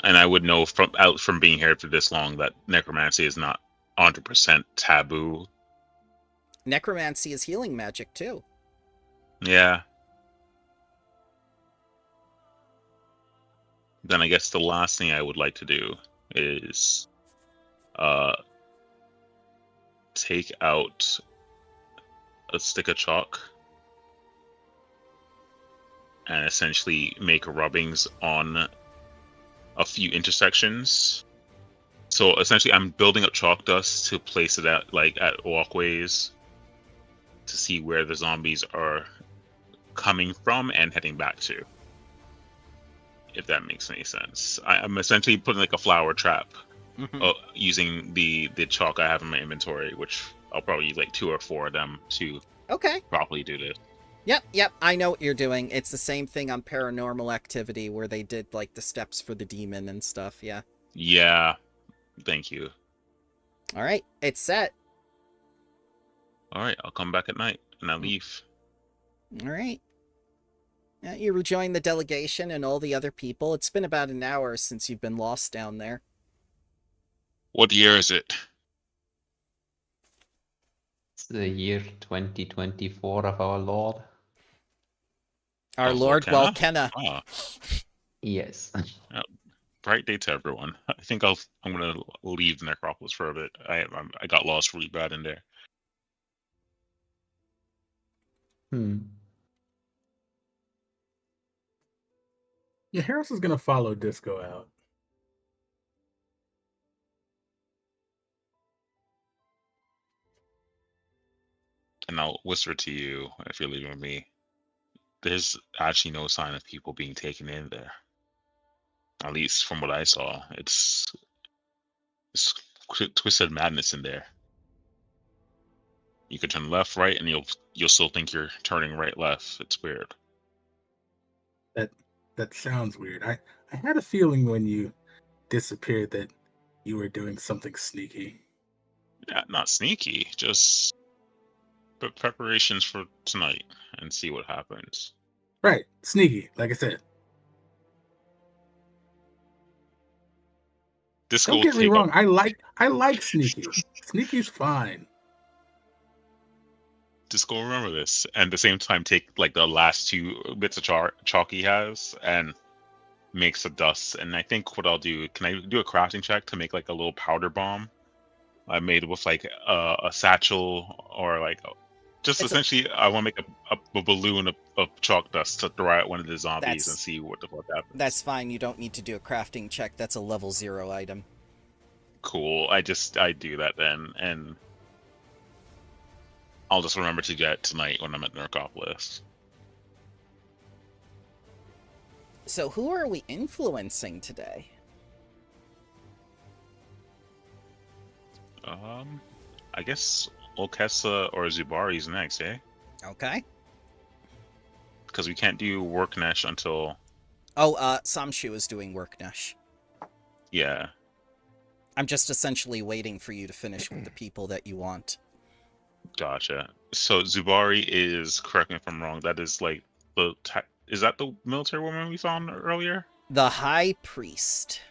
And I would know from being here for this long that necromancy is not 100% taboo. Necromancy is healing magic too. Yeah. Then I guess the last thing I would like to do is take out a stick of chalk and essentially make rubbings on a few intersections. So essentially I'm building up chalk dust to place it at walkways to see where the zombies are coming from and heading back to, if that makes any sense. I'm essentially putting like a flower trap using the chalk I have in my inventory, which I'll probably use like 2 or 4 of them to properly do this. Yep, I know what you're doing. It's the same thing on Paranormal Activity where they did like the steps for the demon and stuff, yeah. Yeah, thank you. Alright, it's set. Alright, I'll come back at night and I'll leave. Alright. Yeah, you rejoin the delegation and all the other people. It's been about an hour since you've been lost down there. What year is it? It's the year 2024 of our Lord. Our Lord Walkenna. Ah, Yes. bright day to everyone. I think I'm gonna leave the necropolis for a bit. I got lost really bad in there. Yeah, Harris is gonna follow Disco out. and I'll whisper to you if you're leaving with me. There's actually no sign of people being taken in there. At least from what I saw, it's twisted madness in there. You could turn left, right, and you'll still think you're turning right, left. It's weird. That sounds weird. I had a feeling when you disappeared that you were doing something sneaky. Yeah, not sneaky, just preparations for tonight and see what happens. Right, sneaky, like I said. Disco Don't will get me take wrong. up. I like sneaky. Sneaky's fine. Disco, remember this, and at the same time take like the last 2 bits of chalk he has and makes the dust. And I think what I'll do, can I do a crafting check to make like a little powder bomb? I made with like a satchel or like just It's essentially I want to make a balloon of chalk dust to throw at one of the zombies and That's- see what the fuck happens. That's fine. You don't need to do a crafting check. That's a level 0 item. Cool. I do that then, and I'll just remember to get tonight when I'm at Narcopolis. So who are we influencing today? I guess Okessa or Zubari's next, eh? Okay. Because we can't do Worknesh until Oh, Samshu is doing work, Nesh. yeah. I'm just essentially waiting for you to finish with the people that you want. Gotcha. So Zubari is, correct me if I'm wrong, that is like is that the military woman we found earlier? The High Priest.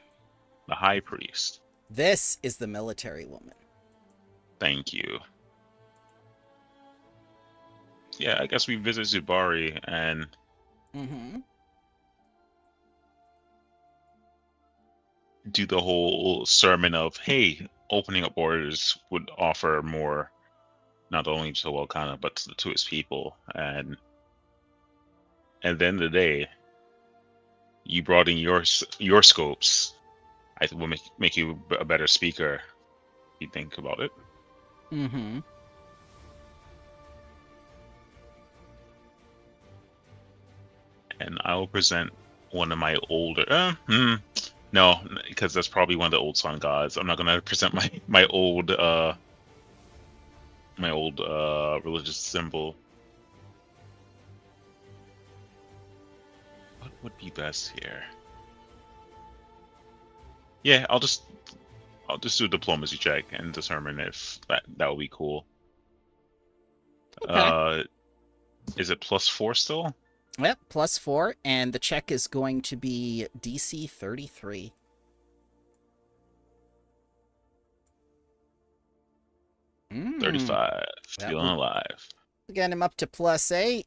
The High Priest. This is the military woman. Thank you. Yeah, I guess we visit Zubari and Mm-hmm. do the whole sermon of, hey, opening up borders would offer more, not only to Welkana, but to its people. And at the end of the day, you brought in your scopes. I think will make you a better speaker. If you think about it. Mm-hmm. And I will present one of my older. No, because that's probably one of the old sun gods. I'm not gonna present my old religious symbol. What would be best here? Yeah, I'll just do a diplomacy check and determine if that would be cool. Okay. Is it +4 still? Yep, +4, and the check is going to be DC 33. Mm. 35. That Feeling would- alive. Get him up to +8.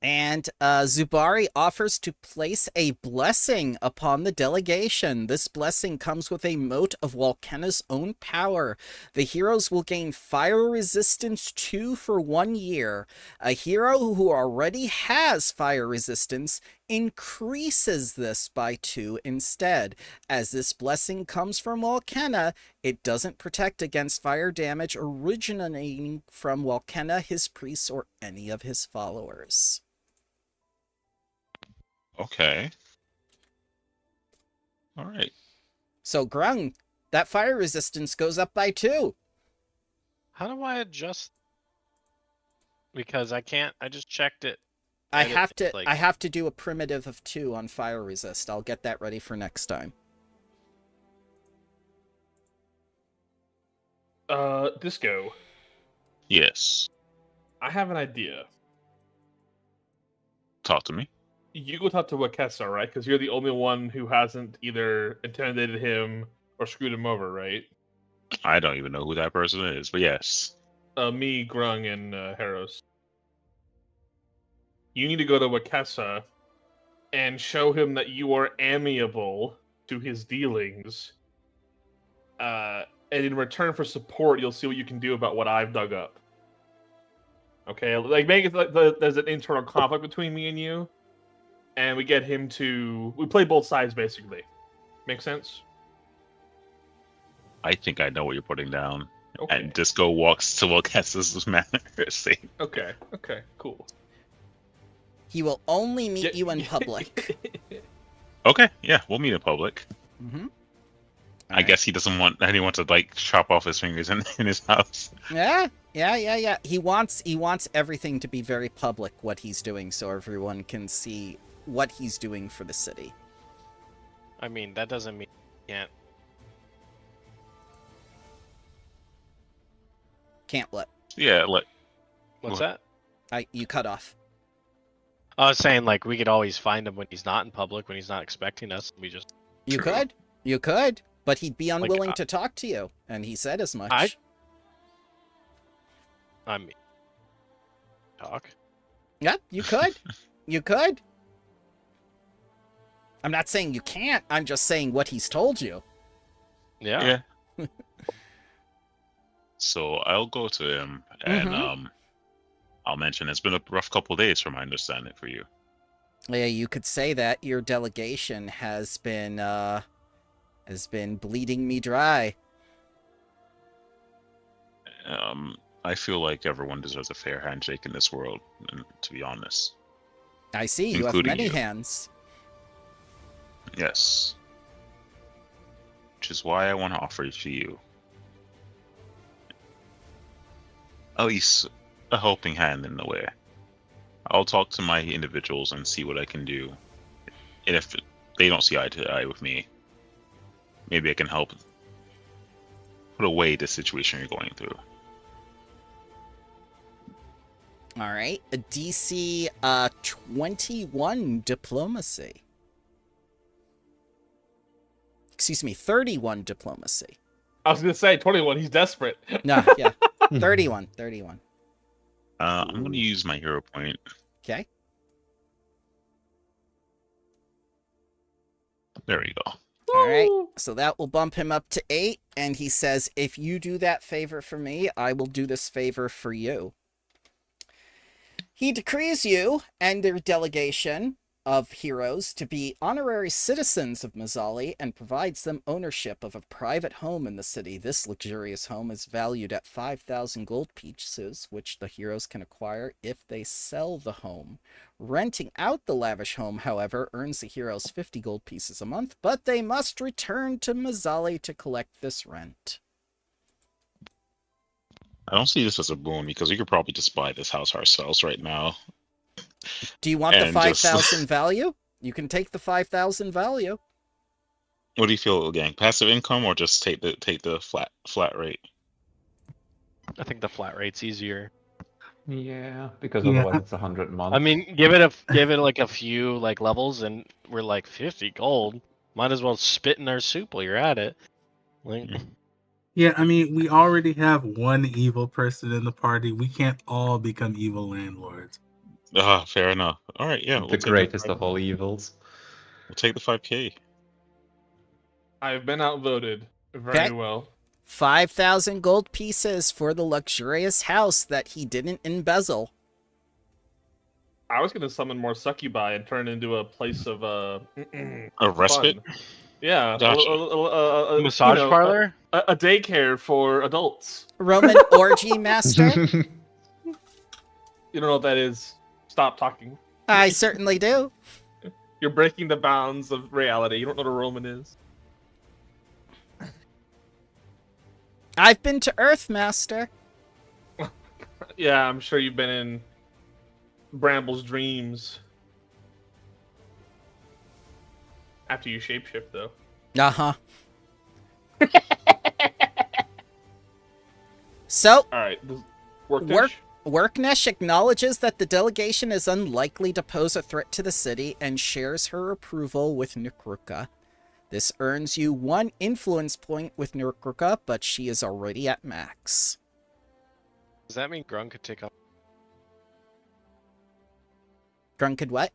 And Zubari offers to place a blessing upon the delegation. This blessing comes with a mote of Walkena's own power. The heroes will gain fire resistance 2 for 1 year. A hero who already has fire resistance increases this by 2 instead. As this blessing comes from Walkena, it doesn't protect against fire damage originating from Walkena, his priests, or any of his followers. Okay. All right. So, Grung, that fire resistance goes up by 2. How do I adjust? Because I can't. I just checked it. I and have it's to like- I have to do a primitive of 2 on fire resist. I'll get that ready for next time. Disco, Yes. I have an idea. Talk to me. You go talk to Wakesa, right? Because you're the only one who hasn't either intimidated him or screwed him over, right? I don't even know who that person is, but yes. Me, Grung, and Harros. You need to go to Wakesa and show him that you are amiable to his dealings. And in return for support, you'll see what you can do about what I've dug up. Okay, like make it like there's an internal conflict between me and you, and we get him to we play both sides basically. Make sense? I think I know what you're putting down. Okay. And Disco walks to Wilkes's manor, saying, Okay. Okay. Cool. He will only meet you in public. "Okay, yeah, we'll meet in public." Mm-hmm. I guess he doesn't want anyone to like chop off his fingers in his house. Yeah. He wants everything to be very public, what he's doing, so everyone can see what he's doing for the city. I mean, that doesn't mean you can't. Can't let. Yeah, like What's What? that? You cut off. I was saying, like, we could always find him when he's not in public, when he's not expecting us. We just. You True. could, but he'd be unwilling Like, to talk to you, and he said as much. I mean, talk. Yeah, you could. You could. I'm not saying you can't. I'm just saying what he's told you. Yeah. yeah. So I'll go to him and Mhm. I'll mention it's been a rough couple of days, from my understanding, for you. Yeah, you could say that your delegation has been bleeding me dry. I feel like everyone deserves a fair handshake in this world, and to be honest. I see you have Including many you. hands. Yes. Which is why I want to offer to you at least a helping hand in the way. I'll talk to my individuals and see what I can do. And if they don't see eye to eye with me, maybe I can help put away the situation you're going through. All right, a DC 21 diplomacy. Excuse me, 31 diplomacy. I was gonna say 21. He's desperate. No, yeah, 31. I'm going to use my hero point. Okay. There we go. All right, Woo! so that will bump him up to 8, and he says, if you do that favor for me, I will do this favor for you. He decrees you and their delegation of heroes to be honorary citizens of Mazzali and provides them ownership of a private home in the city. This luxurious home is valued at 5,000 gold pieces, which the heroes can acquire if they sell the home. Renting out the lavish home, however, earns the heroes 50 gold pieces a month, but they must return to Mazzali to collect this rent. I don't see this as a boon because we could probably just buy this house ourselves right now. Do you want the And just- 5,000 value? You can take the 5,000 value. What do you feel, gang? Passive income or just take the flat rate? I think the flat rate's easier. Yeah, because Yeah. otherwise it's 100 a month. I mean, give it like a few like levels, and we're like 50 gold. Might as well spit in our soup while you're at it. Like, Yeah, I mean, we already have one evil person in the party. We can't all become evil landlords. Fair enough. All right, yeah. the greatest of all evils. We'll take the 5K. I've been outvoted very Okay. well. 5,000 gold pieces for the luxurious house that he didn't embezzle. I was gonna summon more succubi and turn it into a place of A respite? fun. Yeah, Gotcha. a massage parlor. a daycare for adults. Roman orgy master? You don't know what that is. Stop talking. I certainly do. You're breaking the bounds of reality. You don't know what a Roman is. I've been to Earth, Master. Yeah, I'm sure you've been in Bramble's dreams. After you shapeshift, though. Uh-huh. So, All right, work. Worknesh acknowledges that the delegation is unlikely to pose a threat to the city and shares her approval with Nikruka. This earns you 1 influence point with Nikruka, but she is already at max. Does that mean Grung could take Grunk could what?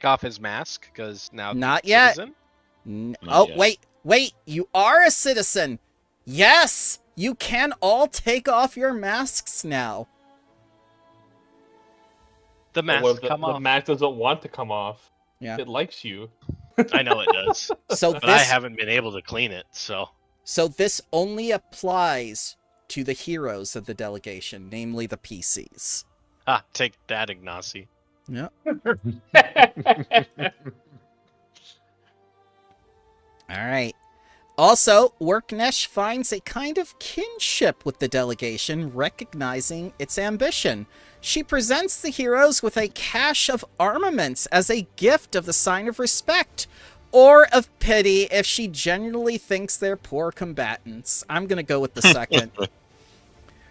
off his mask? Because now Not yet. citizen? Not Oh, yet. wait, you are a citizen! Yes! You can all take off your masks now. The mask Well, come the off. mask doesn't want to come off. Yeah. It likes you. I know it does, So but I this haven't been able to clean it. So this only applies to the heroes of the delegation, namely the PCs. Ah, take that, Ignacy. Yeah. All right. Also, Worknesh finds a kind of kinship with the delegation, recognizing its ambition. She presents the heroes with a cache of armaments as a gift of the sign of respect, or of pity if she genuinely thinks they're poor combatants. I'm going to go with the second.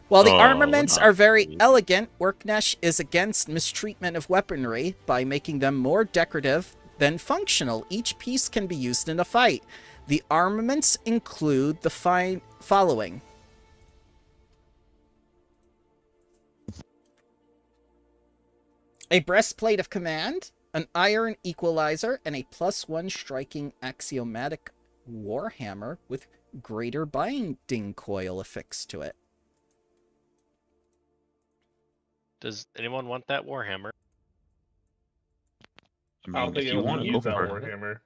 While the armaments are very elegant, Worknesh is against mistreatment of weaponry by making them more decorative than functional. Each piece can be used in a fight. The armaments include the following. A breastplate of command, an iron equalizer, and a +1 striking axiomatic warhammer with greater binding coil affixed to it. Does anyone want that Warhammer? I don't think if you anyone want would to use go that for it. Warhammer.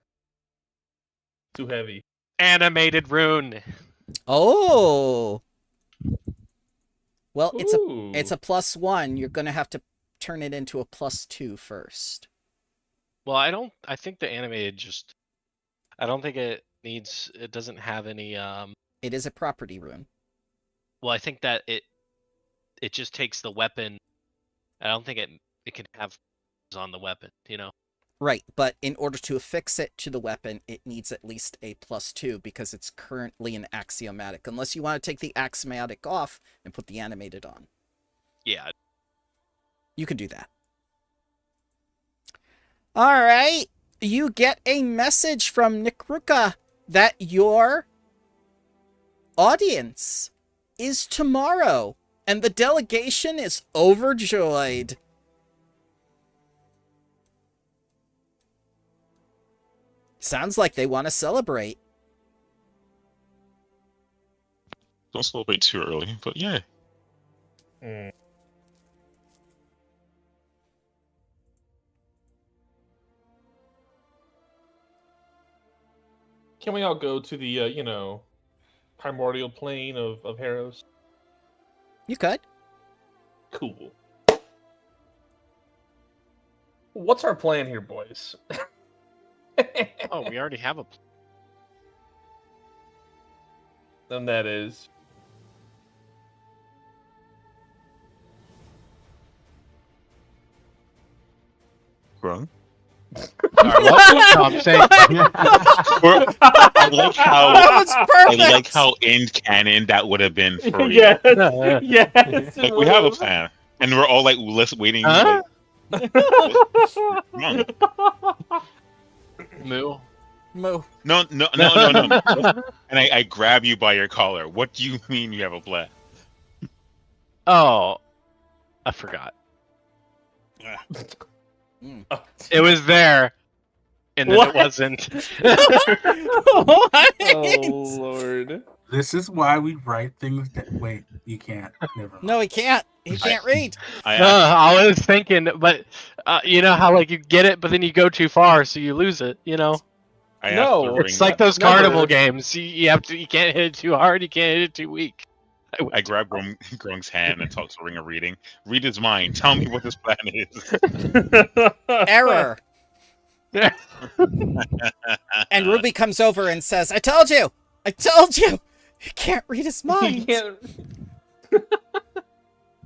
Too heavy. Animated rune. Oh! Well, it's Ooh. a +1. You're going to have to turn it into a +2 first. Well, I think the animated just. I don't think it needs. It doesn't have any. It is a property rune. Well, I think that it just takes the weapon. I don't think it can have on the weapon. You know. Right, but in order to affix it to the weapon, it needs at least a +2 because it's currently an axiomatic. Unless you want to take the axiomatic off and put the animated on. Yeah. You can do that. All right. You get a message from Nikruka that your audience is tomorrow, and the delegation is overjoyed. Sounds like they want to celebrate. Don't celebrate too early, but yeah. Mm. Can we all go to the, primordial plane of Harrows? You could. Cool. What's our plan here, boys? Oh, we already have a. Then that is. Grung? Sorry, what? No, I'm saying. I like how That was perfect. I like how in canon that would have been for you. Yes, yes. Like we have a plan, and we're all like waiting. Huh? Like, come on. Moo. Moo. No. And I grab you by your collar. What do you mean you have a plan? Oh, I forgot. Mm. It was there, and then What? it wasn't. Oh Lord. This is why we write things that. Wait, you can't. Never mind. No, he can't. He can't read. I was thinking, but you know how like you get it, but then you go too far, so you lose it. You know, I No. have to it's ring. like those Never. carnival games. You can't hit it too hard, you can't hit it too weak. I grab Grung's hand and talk to Ring of Reading. Read his mind. Tell me what this plan is. Error. And Ruby comes over and says, I told you! I told you! He can't read his He mind. can't.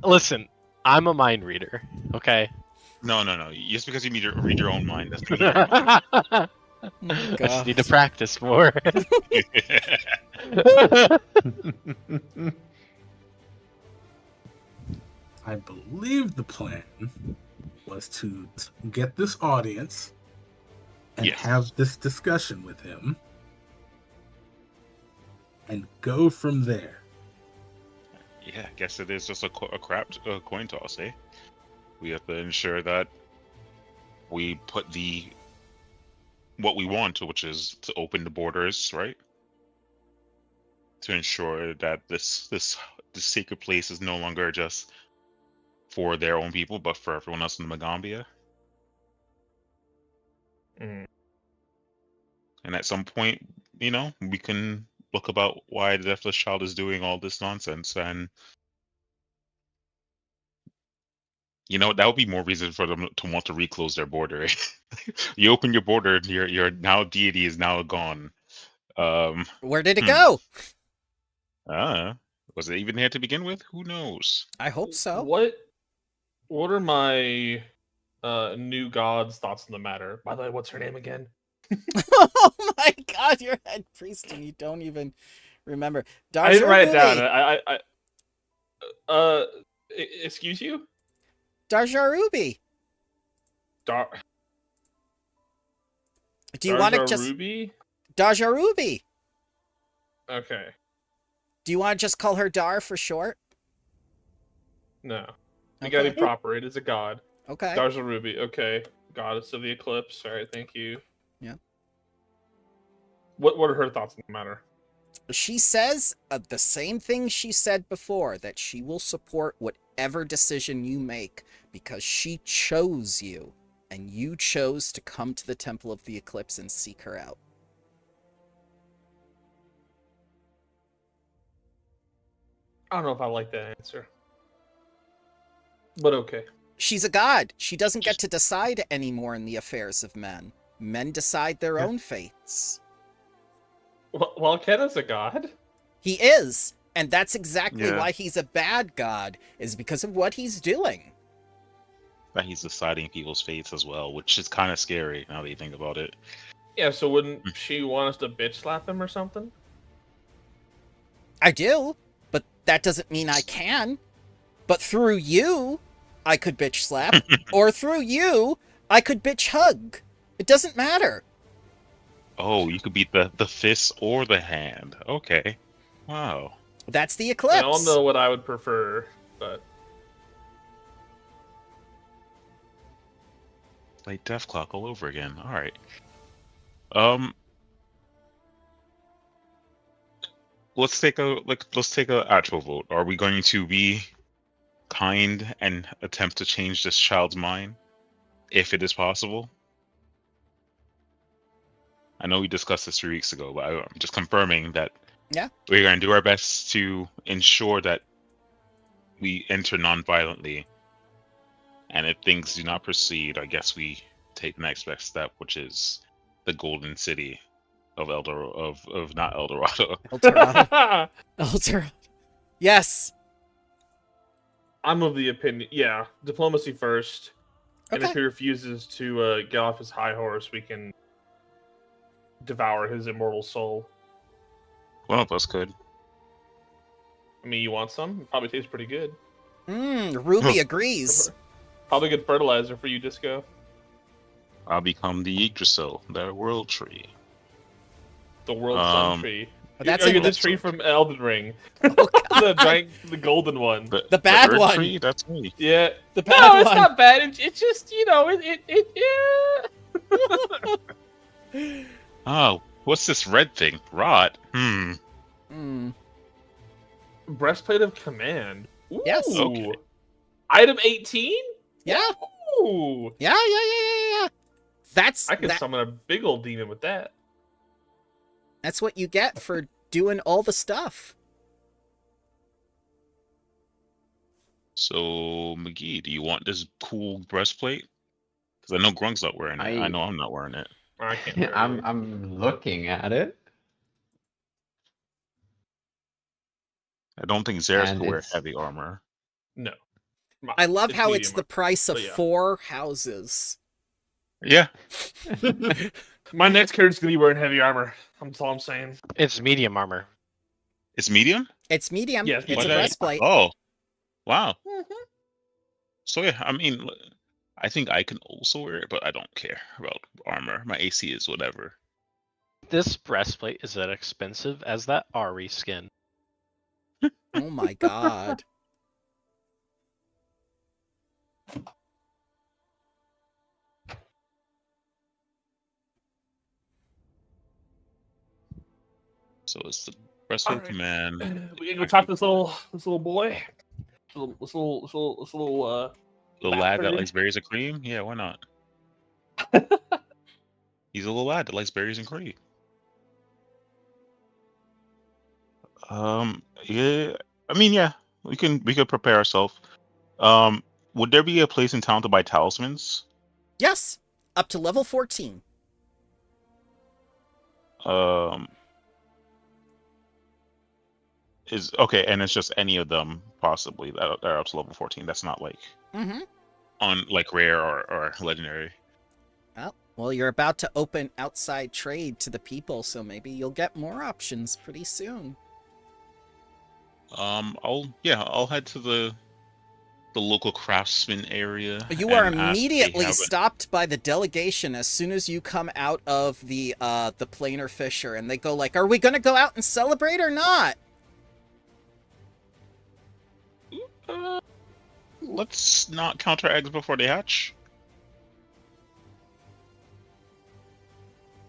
Listen, I'm a mind reader. Okay. No. Just because you read your own mind, that's not I just need to practice more. I believe the plan was to get this audience and Yes. have this discussion with him and go from there. Yeah, I guess it is just a coin toss, eh? We have to ensure that we put what we want to, which is to open the borders, right? To ensure that this sacred place is no longer just for their own people, but for everyone else in the Magambia. Mm. And at some point, we can look about why the Deathless Child is doing all this nonsense, and you know that would be more reason for them to want to reclose their border. You open your border, your now deity is now gone. Where did it Hmm. go? Was it even here to begin with? Who knows? I hope so. What are my new god's thoughts on the matter? By the way, what's her name again? Oh my god, you're head priest and you don't even remember. I didn't write it down. Darjarubi. Excuse you? Darjarubi. Dar Do you want to just Ruby? Darjarubi? Okay. Do you want to just call her Dar for short? No. We gotta Okay. be proper. It is a god. Okay. Darza Ruby. Okay. Goddess of the eclipse. Alright, thank you. Yeah. What are her thoughts on the matter? She says the same thing she said before, that she will support whatever decision you make because she chose you and you chose to come to the Temple of the Eclipse and seek her out. I don't know if I like that answer. But okay. She's a god. She doesn't get to decide anymore in the affairs of men. Men decide their own fates. Well, Kena's a god. He is, and that's exactly Yeah. why he's a bad god, is because of what he's doing. That he's deciding people's fates as well, which is kind of scary now that you think about it. Yeah, so wouldn't she want us to bitch slap him or something? I do, but that doesn't mean I can. But through you, I could bitch slap, or through you, I could bitch hug. It doesn't matter. Oh, you could beat the fist or the hand. Okay. Wow. That's the I eclipse. don't know what I would prefer, but Like Death Clock all over again. All right. Let's take a actual vote. Are we going to be kind and attempt to change this child's mind, if it is possible? I know we discussed this 3 weeks ago, but I'm just confirming that Yeah. we're going to do our best to ensure that we enter non-violently. And if things do not proceed, I guess we take the next best step, which is the Golden City of not Eldorado. Eldorado. Eldorado. Yes. I'm of the opinion, yeah, diplomacy first. And if Okay. he refuses to get off his high horse, we can devour his immortal soul. One of us could. I mean, you want some? It probably tastes pretty good. Ruby agrees. Probably good fertilizer for you, Disco. I'll become the Yggdrasil, the world tree. The world sun tree. But that's Are you in the the- tree from Elden Ring? Oh, God. the golden one. The bad Earth one. Tree? That's me. Yeah. The bad No, it's one. not bad. It's just, you know, yeah. Oh, what's this red thing? Rot. Breastplate of Command. Ooh. Yes. Okay. Item 18? Yeah. Ooh. Yeah. That's I could that, summon a big old demon with that. that's what you get for doing all the stuff. So, McGee, do you want this cool breastplate? Because I know Grunk's not wearing it. I know I'm not wearing it. I can't. wear it. I'm looking at it. I don't think Xeris And could wear it's- heavy armor. No. I love how it's medium the price of but yeah. 4 houses. Yeah. My next character's gonna be wearing heavy armor. That's all I'm saying. It's medium armor. It's medium? It's medium. Yes, it's Why a did I- breastplate. Oh. Wow. So, yeah, I mean, I think I can also wear it, but I don't care about armor. My AC is whatever. This breastplate is as expensive as that Ari skin. Oh my god. So it's the breastplate Alright. command. We can go talk to this little boy. This little The lad that bastard. likes berries and cream? Yeah, why not? He's a little lad that likes berries and cream. Yeah. I mean, yeah. We could prepare ourselves. Um, would there be a place in town to buy talismans? Yes, up to level 14. Um, is okay, and it's just any of them possibly that are up to level 14. That's not like Mm-hmm. on like rare or legendary. Well, you're about to open outside trade to the people, so maybe you'll get more options pretty soon. I'll head to the local craftsman area You are and ask if they immediately have stopped by the delegation as soon as you come out of the planar fisher, and they go like, "Are we gonna go out and celebrate or not?" Let's not count our eggs before they hatch.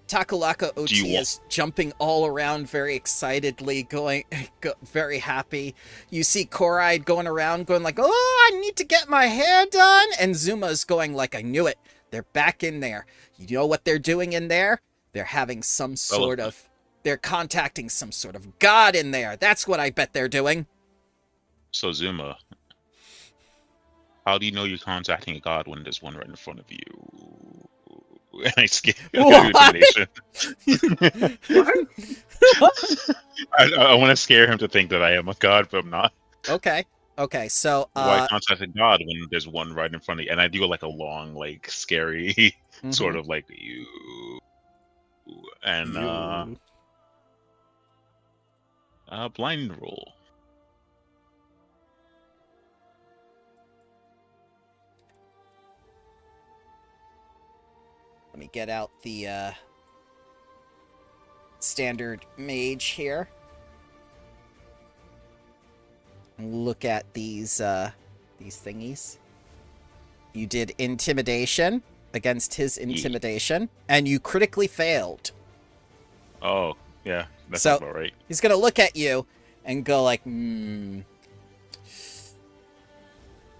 Takalaka Do OT you want- is jumping all around very excitedly, very happy. You see Koride going around going like, "Oh, I need to get my hair done." And Zuma's going like, "I knew it. They're back in there. You know what they're doing in there? They're having some sort of... They're contacting some sort of god in there. That's what I bet they're doing." So Zuma, how do you know you're contacting a god when there's one right in front of you? And I skip What? intimidation. I want to scare him to think that I am a god, but I'm not. Okay, so... Why contact a god when there's one right in front of you? And I do like a long, like scary sort of like you. And blind roll. Let me get out the standard mage here. Look at these thingies. You did intimidation against his intimidation, and you critically failed. Oh, yeah, that's So- about right. He's gonna look at you and go like,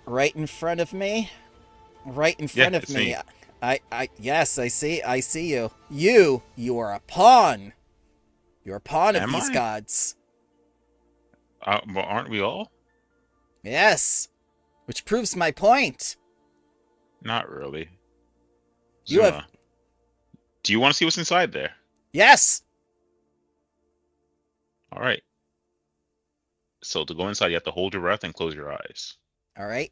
right in front of me? Right in front of it's me. me. Yes, I see you. You are a pawn. You're a pawn of Am these I? gods. But aren't we all? Yes. Which proves my point. Not really. You have- Zuma, do you want to see what's inside there? Yes. All right. So to go inside, you have to hold your breath and close your eyes. All right.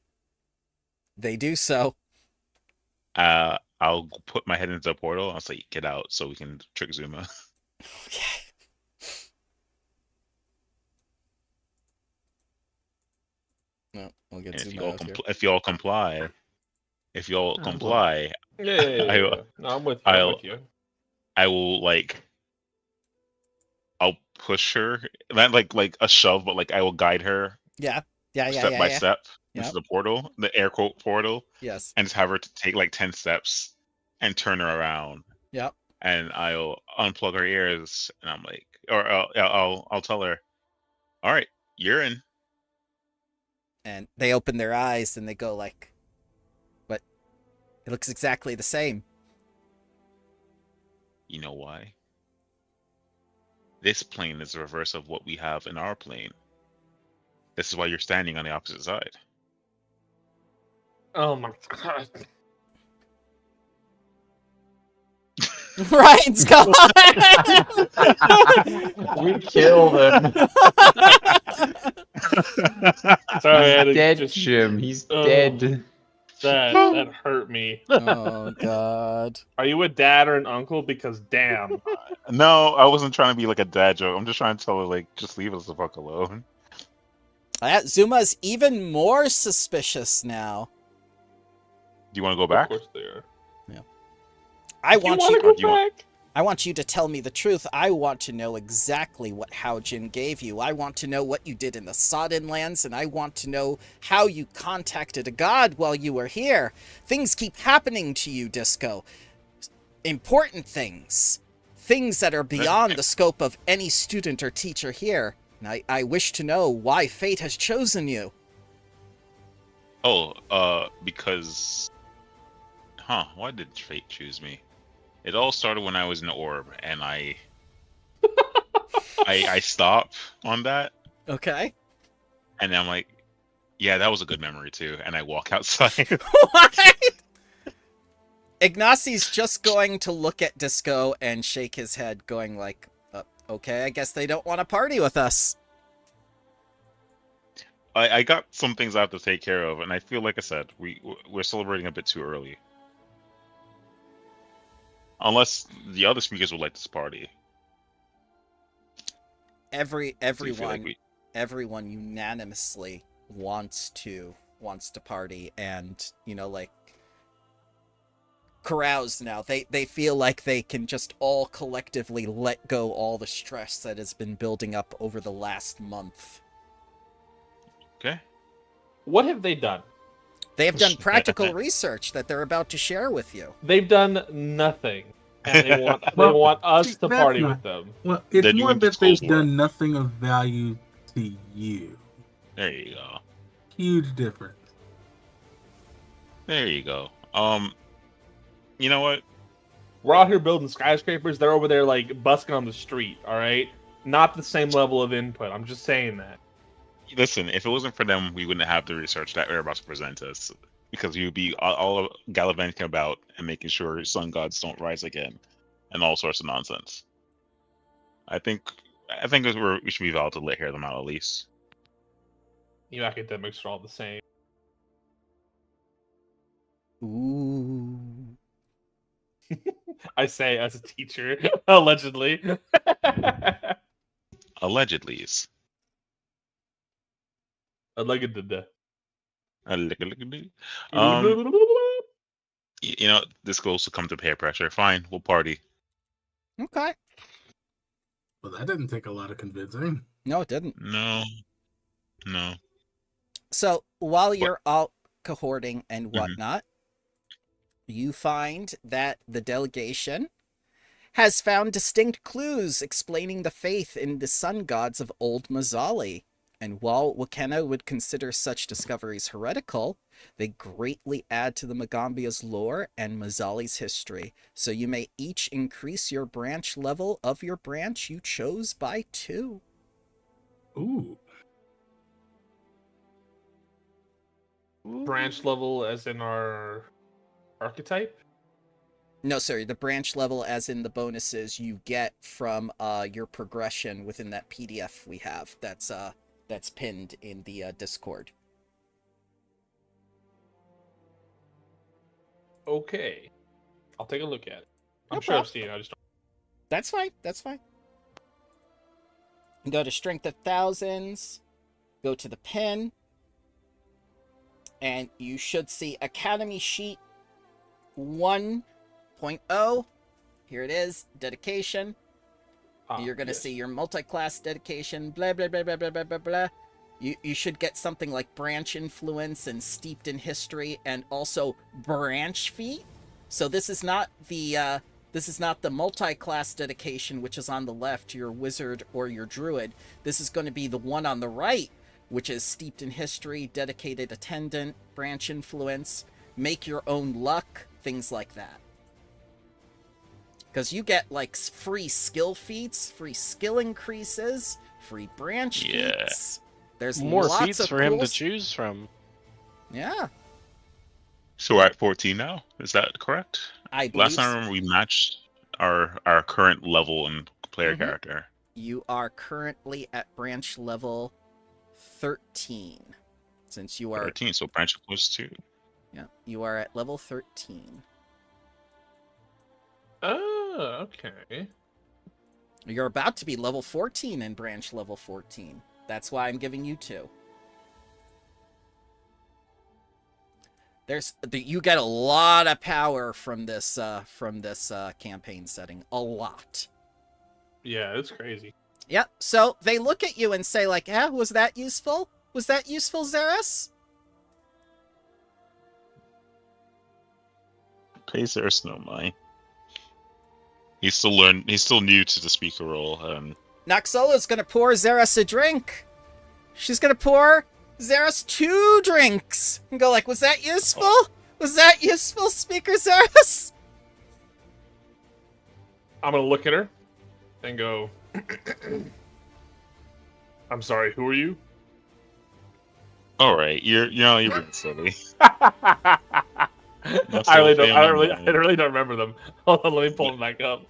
They do so. I'll put my head into the portal. I'll say, "Get out," so we can trick Zuma. Okay. No, we'll get And Zuma out here. if you all comply, Yeah. No, I'm with you. I will I'll push her, not like a shove, but like I will guide her Yeah, step by step Yep. into the portal, the air quote portal, Yes. and just have her to take like 10 steps and turn her around. Yep. And I'll unplug her ears, and I'm like, or I'll tell her, "All right, you're in." And they open their eyes and they go like, "But it looks exactly the same." You know why? This plane is the reverse of what we have in our plane. This is why you're standing on the opposite side. Oh my god. Ryan's gone. We killed him. Sorry, I had to Dead, just- Jim. He's Oh. dead. That hurt me. Oh god. Are you a dad or an uncle? Because damn. No, I wasn't trying to be like a dad joke. I'm just trying to tell her, like, just leave us the fuck alone. Zuma's even more suspicious now. Do you want to go Of back? course they are. I You want want you. to go do you want- back? I want you to tell me the truth. I want to know exactly what Haojin gave you. I want to know what you did in the Sodden lands, and I want to know how you contacted a god while you were here. Things keep happening to you, Disco. Important things. Things that are beyond the scope of any student or teacher here. And I wish to know why fate has chosen you. Oh, because... Huh, why did fate choose me? It all started when I was an orb, and I I stop on that, Okay. and I'm like, yeah, that was a good memory too. And I walk outside. What? Ignacy's just going to look at Disco and shake his head, going like, okay, I guess they don't want to party with us. I got some things I have to take care of, and I feel like I said we're celebrating a bit too early. Unless the other speakers would like this party. So you feel Everyone like everyone unanimously wants to party, and like carouse now. They feel like they can just all collectively let go all the stress that has been building up over the last month. okay. What have they done? They have done practical research that they're about to share with you. They've done nothing, and they want Well, they want us see, to that's party not- with them. Well, it's They're more doing that they've Disco's done work. nothing of value to you. There you go. Huge difference. There you go. You know what? We're out here building skyscrapers. They're over there like busking on the street. All right, not the same level of input. I'm just saying that. Listen, if it wasn't for them, we wouldn't have the research that we're about to present us, because we would be all gallivanting about and making sure sun gods don't rise again, and all sorts of nonsense. I think we should be valid to let hear them out at least. You academics are all the same. Ooh. I say as a teacher, allegedly. Allegedly. Allegedly. Allegedly. This goes to come to peer pressure. Fine, we'll party. Okay. Well, that didn't take a lot of convincing. No, it didn't. No. So while you're out cohorting and whatnot, you find that the delegation has found distinct clues explaining the faith in the sun gods of Old Mazzali. And while Wakena would consider such discoveries heretical, they greatly add to the Magambia's lore and Mazzali's history. So you may each increase your branch level of your branch you chose by 2. Ooh. Branch level, as in our archetype. No, sorry, the branch level as in the bonuses you get from your progression within that PDF we have. That's pinned in the Discord. Okay, I'll take a look at it. I'm No sure I've problem. seen it. I just don't. That's fine. That's fine. Go to Strength of Thousands. Go to the pin. And you should see Academy Sheet 1.0. Here it is. Dedication. You're going to see your multi-class dedication. Blah, blah, blah, blah, blah, blah, blah, blah. You should get something like branch influence and steeped in history, and also branch feat. So this is not the multi-class dedication, which is on the left, your wizard or your druid. This is going to be the one on the right, which is steeped in history, dedicated attendant, branch influence, make your own luck, things like that. Because you get like free skill feats, free skill increases, free branch feats. There's more lots feats of for him cool to choose from. Yeah, So we're at 14 now. Is that correct? I believe Last time I remember we matched our current level and player character. you are currently at branch level 13. Since you are 13, so branch plus 2. yeah, you are at level 13. Oh, okay. You're about to be level 14 in branch level 14. That's why I'm giving you 2. You get a lot of power from this campaign setting. A lot. Yeah, it's crazy. Yep. So they look at you and say like, was that useful? Was that useful, Xeris? There's no mind. He's still new to the speaker role. Noxola's gonna pour Xeris a drink. She's gonna pour Xeris 2 drinks and go like, was that useful? Was that useful, Speaker Xeris? I'm gonna look at her and go, I'm sorry, who are you? All right, you're being silly. I That's the family I man. really don't remember them. Hold on, let me pull them back up.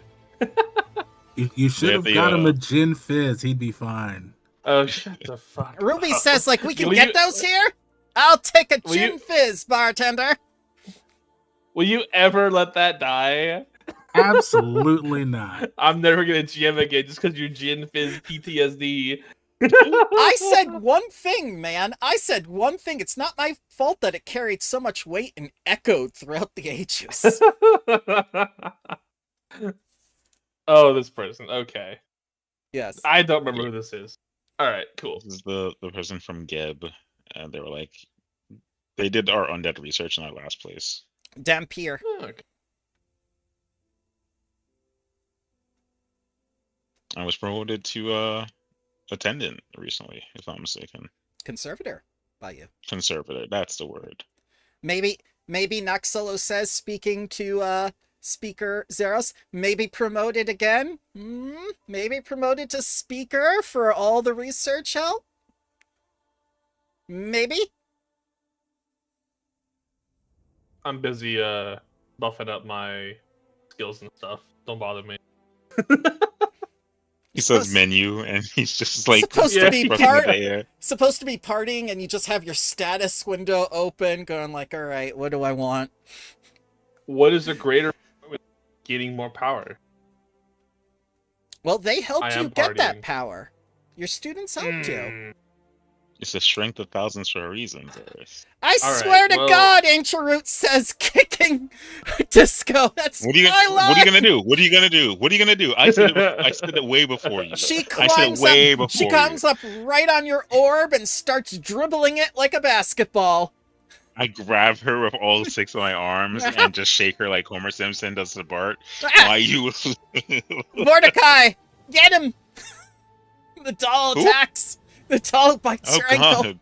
You should have the, got him a gin fizz. He'd be fine. Oh, shut the fuck Ruby up. says, like, we can Will get you- those here? I'll take a Will you- gin fizz, bartender. Will you ever let that die? Absolutely not. I'm never gonna GM again just because you're Gin Fizz PTSD. I said one thing, man. I said one thing. It's not my fault that it carried so much weight and echoed throughout the ages. Oh, this person. Okay. Yes. I don't remember who this is. Alright, cool. This is the person from Geb, and they were like, they did our undead research in our last place. Dampier. Okay. I was promoted to attendant recently, if I'm mistaken. Conservator by you. Conservator, that's the word. Maybe Naxolo says, speaking to Speaker Zeros, maybe promoted again? Maybe promoted to Speaker for all the research help? Maybe? I'm busy buffing up my skills and stuff. Don't bother me. He says Supposed- menu, and he's just like supposed to be brushing part- the air. Supposed to be partying, and you just have your status window open, going like, all right, what do I want? What is a greater with getting more power? Well, they I helped am you get that partying. power. Your students helped you. Mm. It's a strength of thousands for a reason, Doris. I All swear right, to well- God, Ancient Root says kicking disco. That's What are you my gonna? What are you line. gonna do? What are you gonna do? What are you gonna do? I said it way before you. She I said it climbs way up. before She comes you. up right on your orb and starts dribbling it like a basketball. I grab her with all 6 of my arms and just shake her like Homer Simpson does to Bart. Ah, Why you? Mordecai, get him! The doll Who? attacks. The doll bites Oh your ankle. God!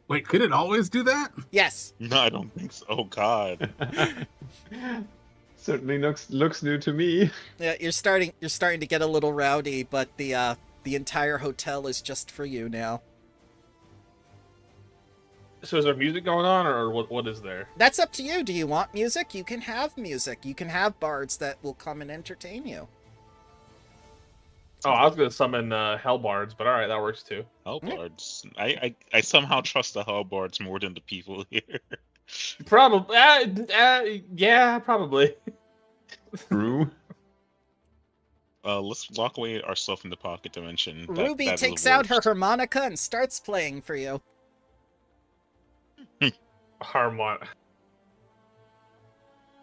Wait, could it always do that? Yes. No, I don't think so. Oh God! Certainly looks new to me. Yeah, you're starting to get a little rowdy, but the entire hotel is just for you now. So is there music going on, or what is there? That's up to you. Do you want music? You can have music. You can have bards that will come and entertain you. Oh, I was gonna summon Hellbards, but alright, that works too. Hellbards. I somehow trust the Hellbards more than the people here. Probably. Yeah, probably. True. Let's lock away our stuff in the pocket dimension. Ruby that is takes the out her worst. harmonica and starts playing for you. Harmon.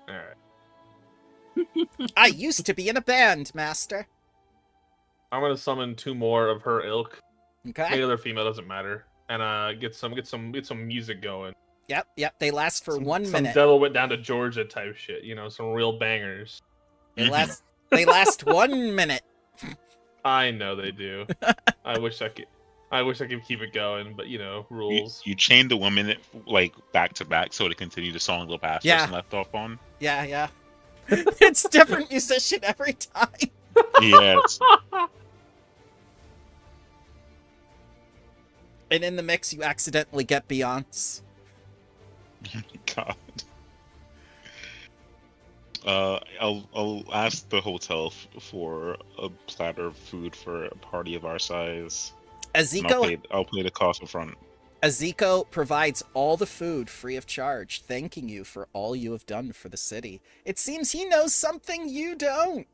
Alright. I used to be in a band, Master. I'm gonna summon 2 more of her ilk. Okay. Male or female doesn't matter. And get some music going. Yep. They last for 1 Some minute. Devil Went Down to Georgia type shit, some real bangers. They last 1 minute. I know they do. I wish I could keep it going, but rules. You chain the women like back to back so to continue the song the past Yeah. person left off on. Yeah. It's different musician every time. Yes. And in the mix, you accidentally get Beyonce. God. I'll ask the hotel for a platter of food for a party of our size. And I'll pay the cost up front. Aziko provides all the food free of charge, thanking you for all you have done for the city. It seems he knows something you don't.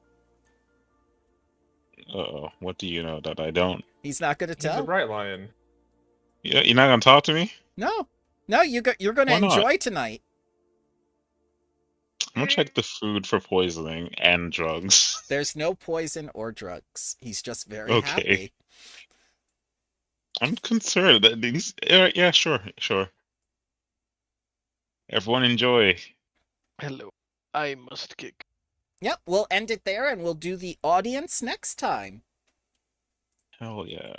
Uh-oh, what do you know that I don't? He's not going to He's a tell. bright lion. Yeah, you're not gonna talk to me? No, you're going to Why not? enjoy tonight. I'm gonna check the food for poisoning and drugs. There's no poison or drugs. He's just very Okay. happy. I'm concerned that these. Yeah, sure. Everyone enjoy. Hello. I must kick. Yep, we'll end it there and we'll do the audience next time. Hell yeah.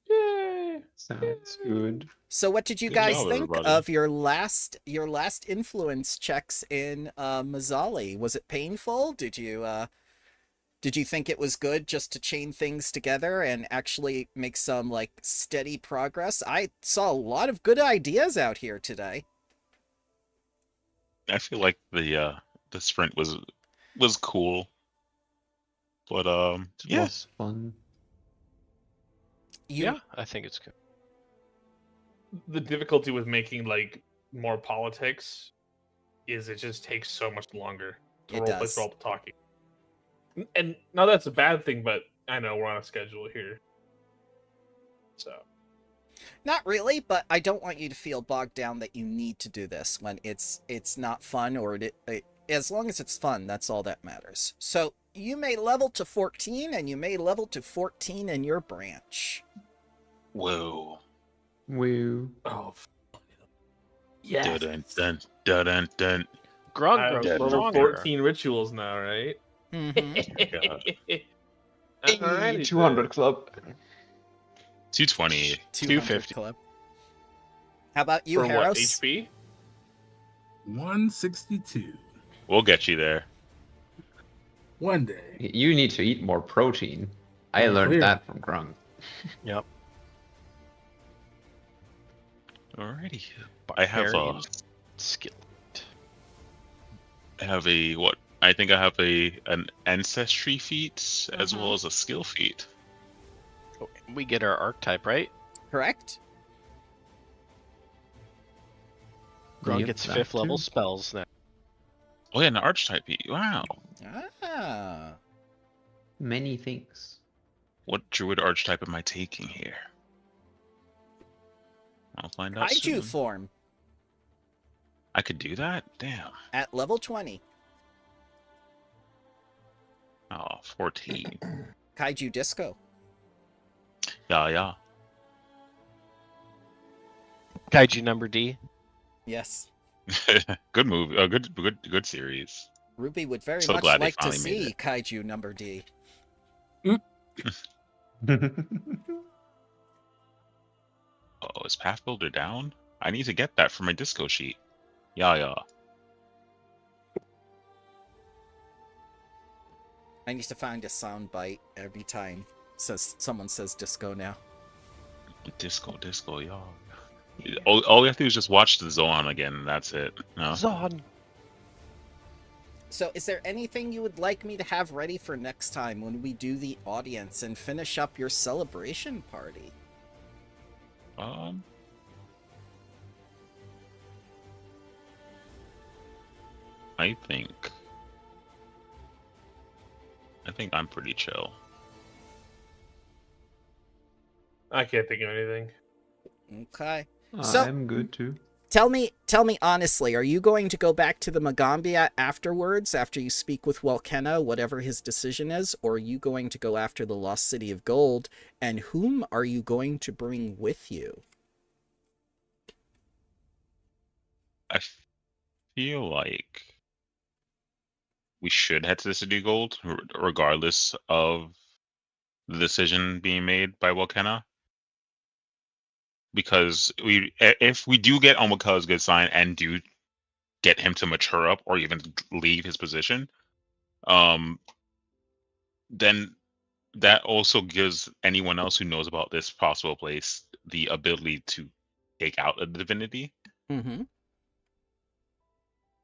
Yay! Sounds good. So what did you Good guys job, think everybody. of your last influence checks in Mazzali? Was it painful? Did you Did you think it was good just to chain things together and actually make some like steady progress? I saw a lot of good ideas out here today. I feel like the sprint was cool, but It yeah, was fun. You, Yeah, I think it's good. The difficulty with making like more politics is it just takes so much longer to It roleplay does. for all the talking. And now that's a bad thing, but I know we're on a schedule here. So Not really, but I don't want you to feel bogged down that you need to do this when it's not fun, or as long as it's fun, that's all that matters. So you may level to 14, and you may level to 14 in your branch. whoa, Woo. oh yes. dun dun dun dun dun. Grung I have grows Yeah. level stronger. 14 rituals now, right? Mm-hmm. Alrighty 200 then. club. 220. 250. Club. How about you, For what, Harros? HP? 162. We'll get you there. One day. You need to eat more protein. I Oh, learned clearly. that from Grung. Yep. Alrighty. I have Very skilled. what? I think I have an ancestry feat as Mhm. well as a skill feat. We get our archetype, right? Correct? Grung Yep, gets that 5th level too. spells now. Oh yeah, an archetype feat. Wow. Ah. Many things. What druid archetype am I taking here? I'll find out Kaiju soon. form I could do that? Damn. at level 20. Oh, 14. Kaiju disco. Yeah. Kaiju number D. Yes. Good movie. Good series. Ruby would very So much glad they like to finally made see it. Kaiju number D. Oh, is Path Builder down? I need to get that for my disco sheet. Yeah. I need to find a sound bite every time someone says disco now. Disco, yeah. All we have to do is just watch the Zoan again, and that's it. No? Zon. So is there anything you would like me to have ready for next time when we do the audience and finish up your celebration party? I think I'm pretty chill. I can't think of anything. Okay. So- I'm good too. Tell me honestly, are you going to go back to the Magambia afterwards, after you speak with Walkenna, whatever his decision is, or are you going to go after the Lost City of Gold, and whom are you going to bring with you? I feel like we should head to the City of Gold, regardless of the decision being made by Walkenna. Because if we do get on Waka's good sign and do get him to mature up or even leave his position, then that also gives anyone else who knows about this possible place the ability to take out a divinity. Mm-hmm.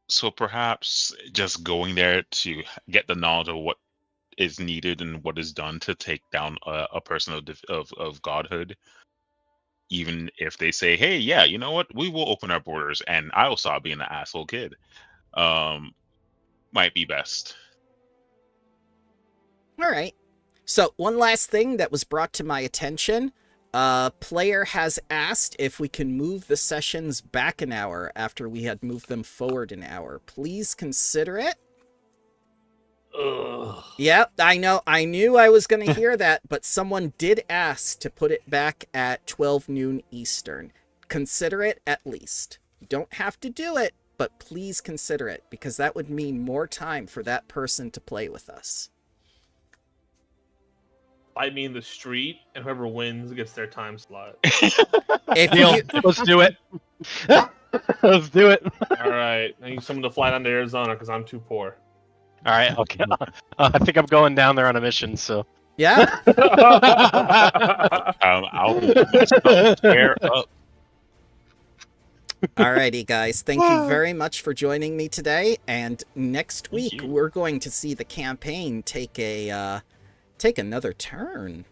So perhaps just going there to get the knowledge of what is needed and what is done to take down a person of godhood, even if they say, hey, yeah, you know what, we will open our borders and I'll stop being an asshole kid, might be best. All right. So one last thing that was brought to my attention. Player has asked if we can move the sessions back an hour after we had moved them forward an hour. Please consider it. Ugh. Yep, I know. I knew I was going to hear that, but someone did ask to put it back at 12 noon Eastern. Consider it at least. You don't have to do it, but please consider it, because that would mean more time for that person to play with us. Fight me in the street, and whoever wins gets their time slot. If Deal. you, Let's do it. Let's do it. All right, I need someone to fly down to Arizona because I'm too poor. All right, okay. I think I'm going down there on a mission. So Yeah. I'll move myself chair up. Alrighty, guys. Thank you very much for joining me today. And next Thank week you. we're going to see the campaign take another turn.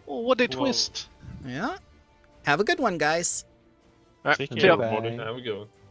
what a Whoa. twist! Yeah. Have a good one, guys. All right, Take see care, ya. everybody. Bye. Have a good one.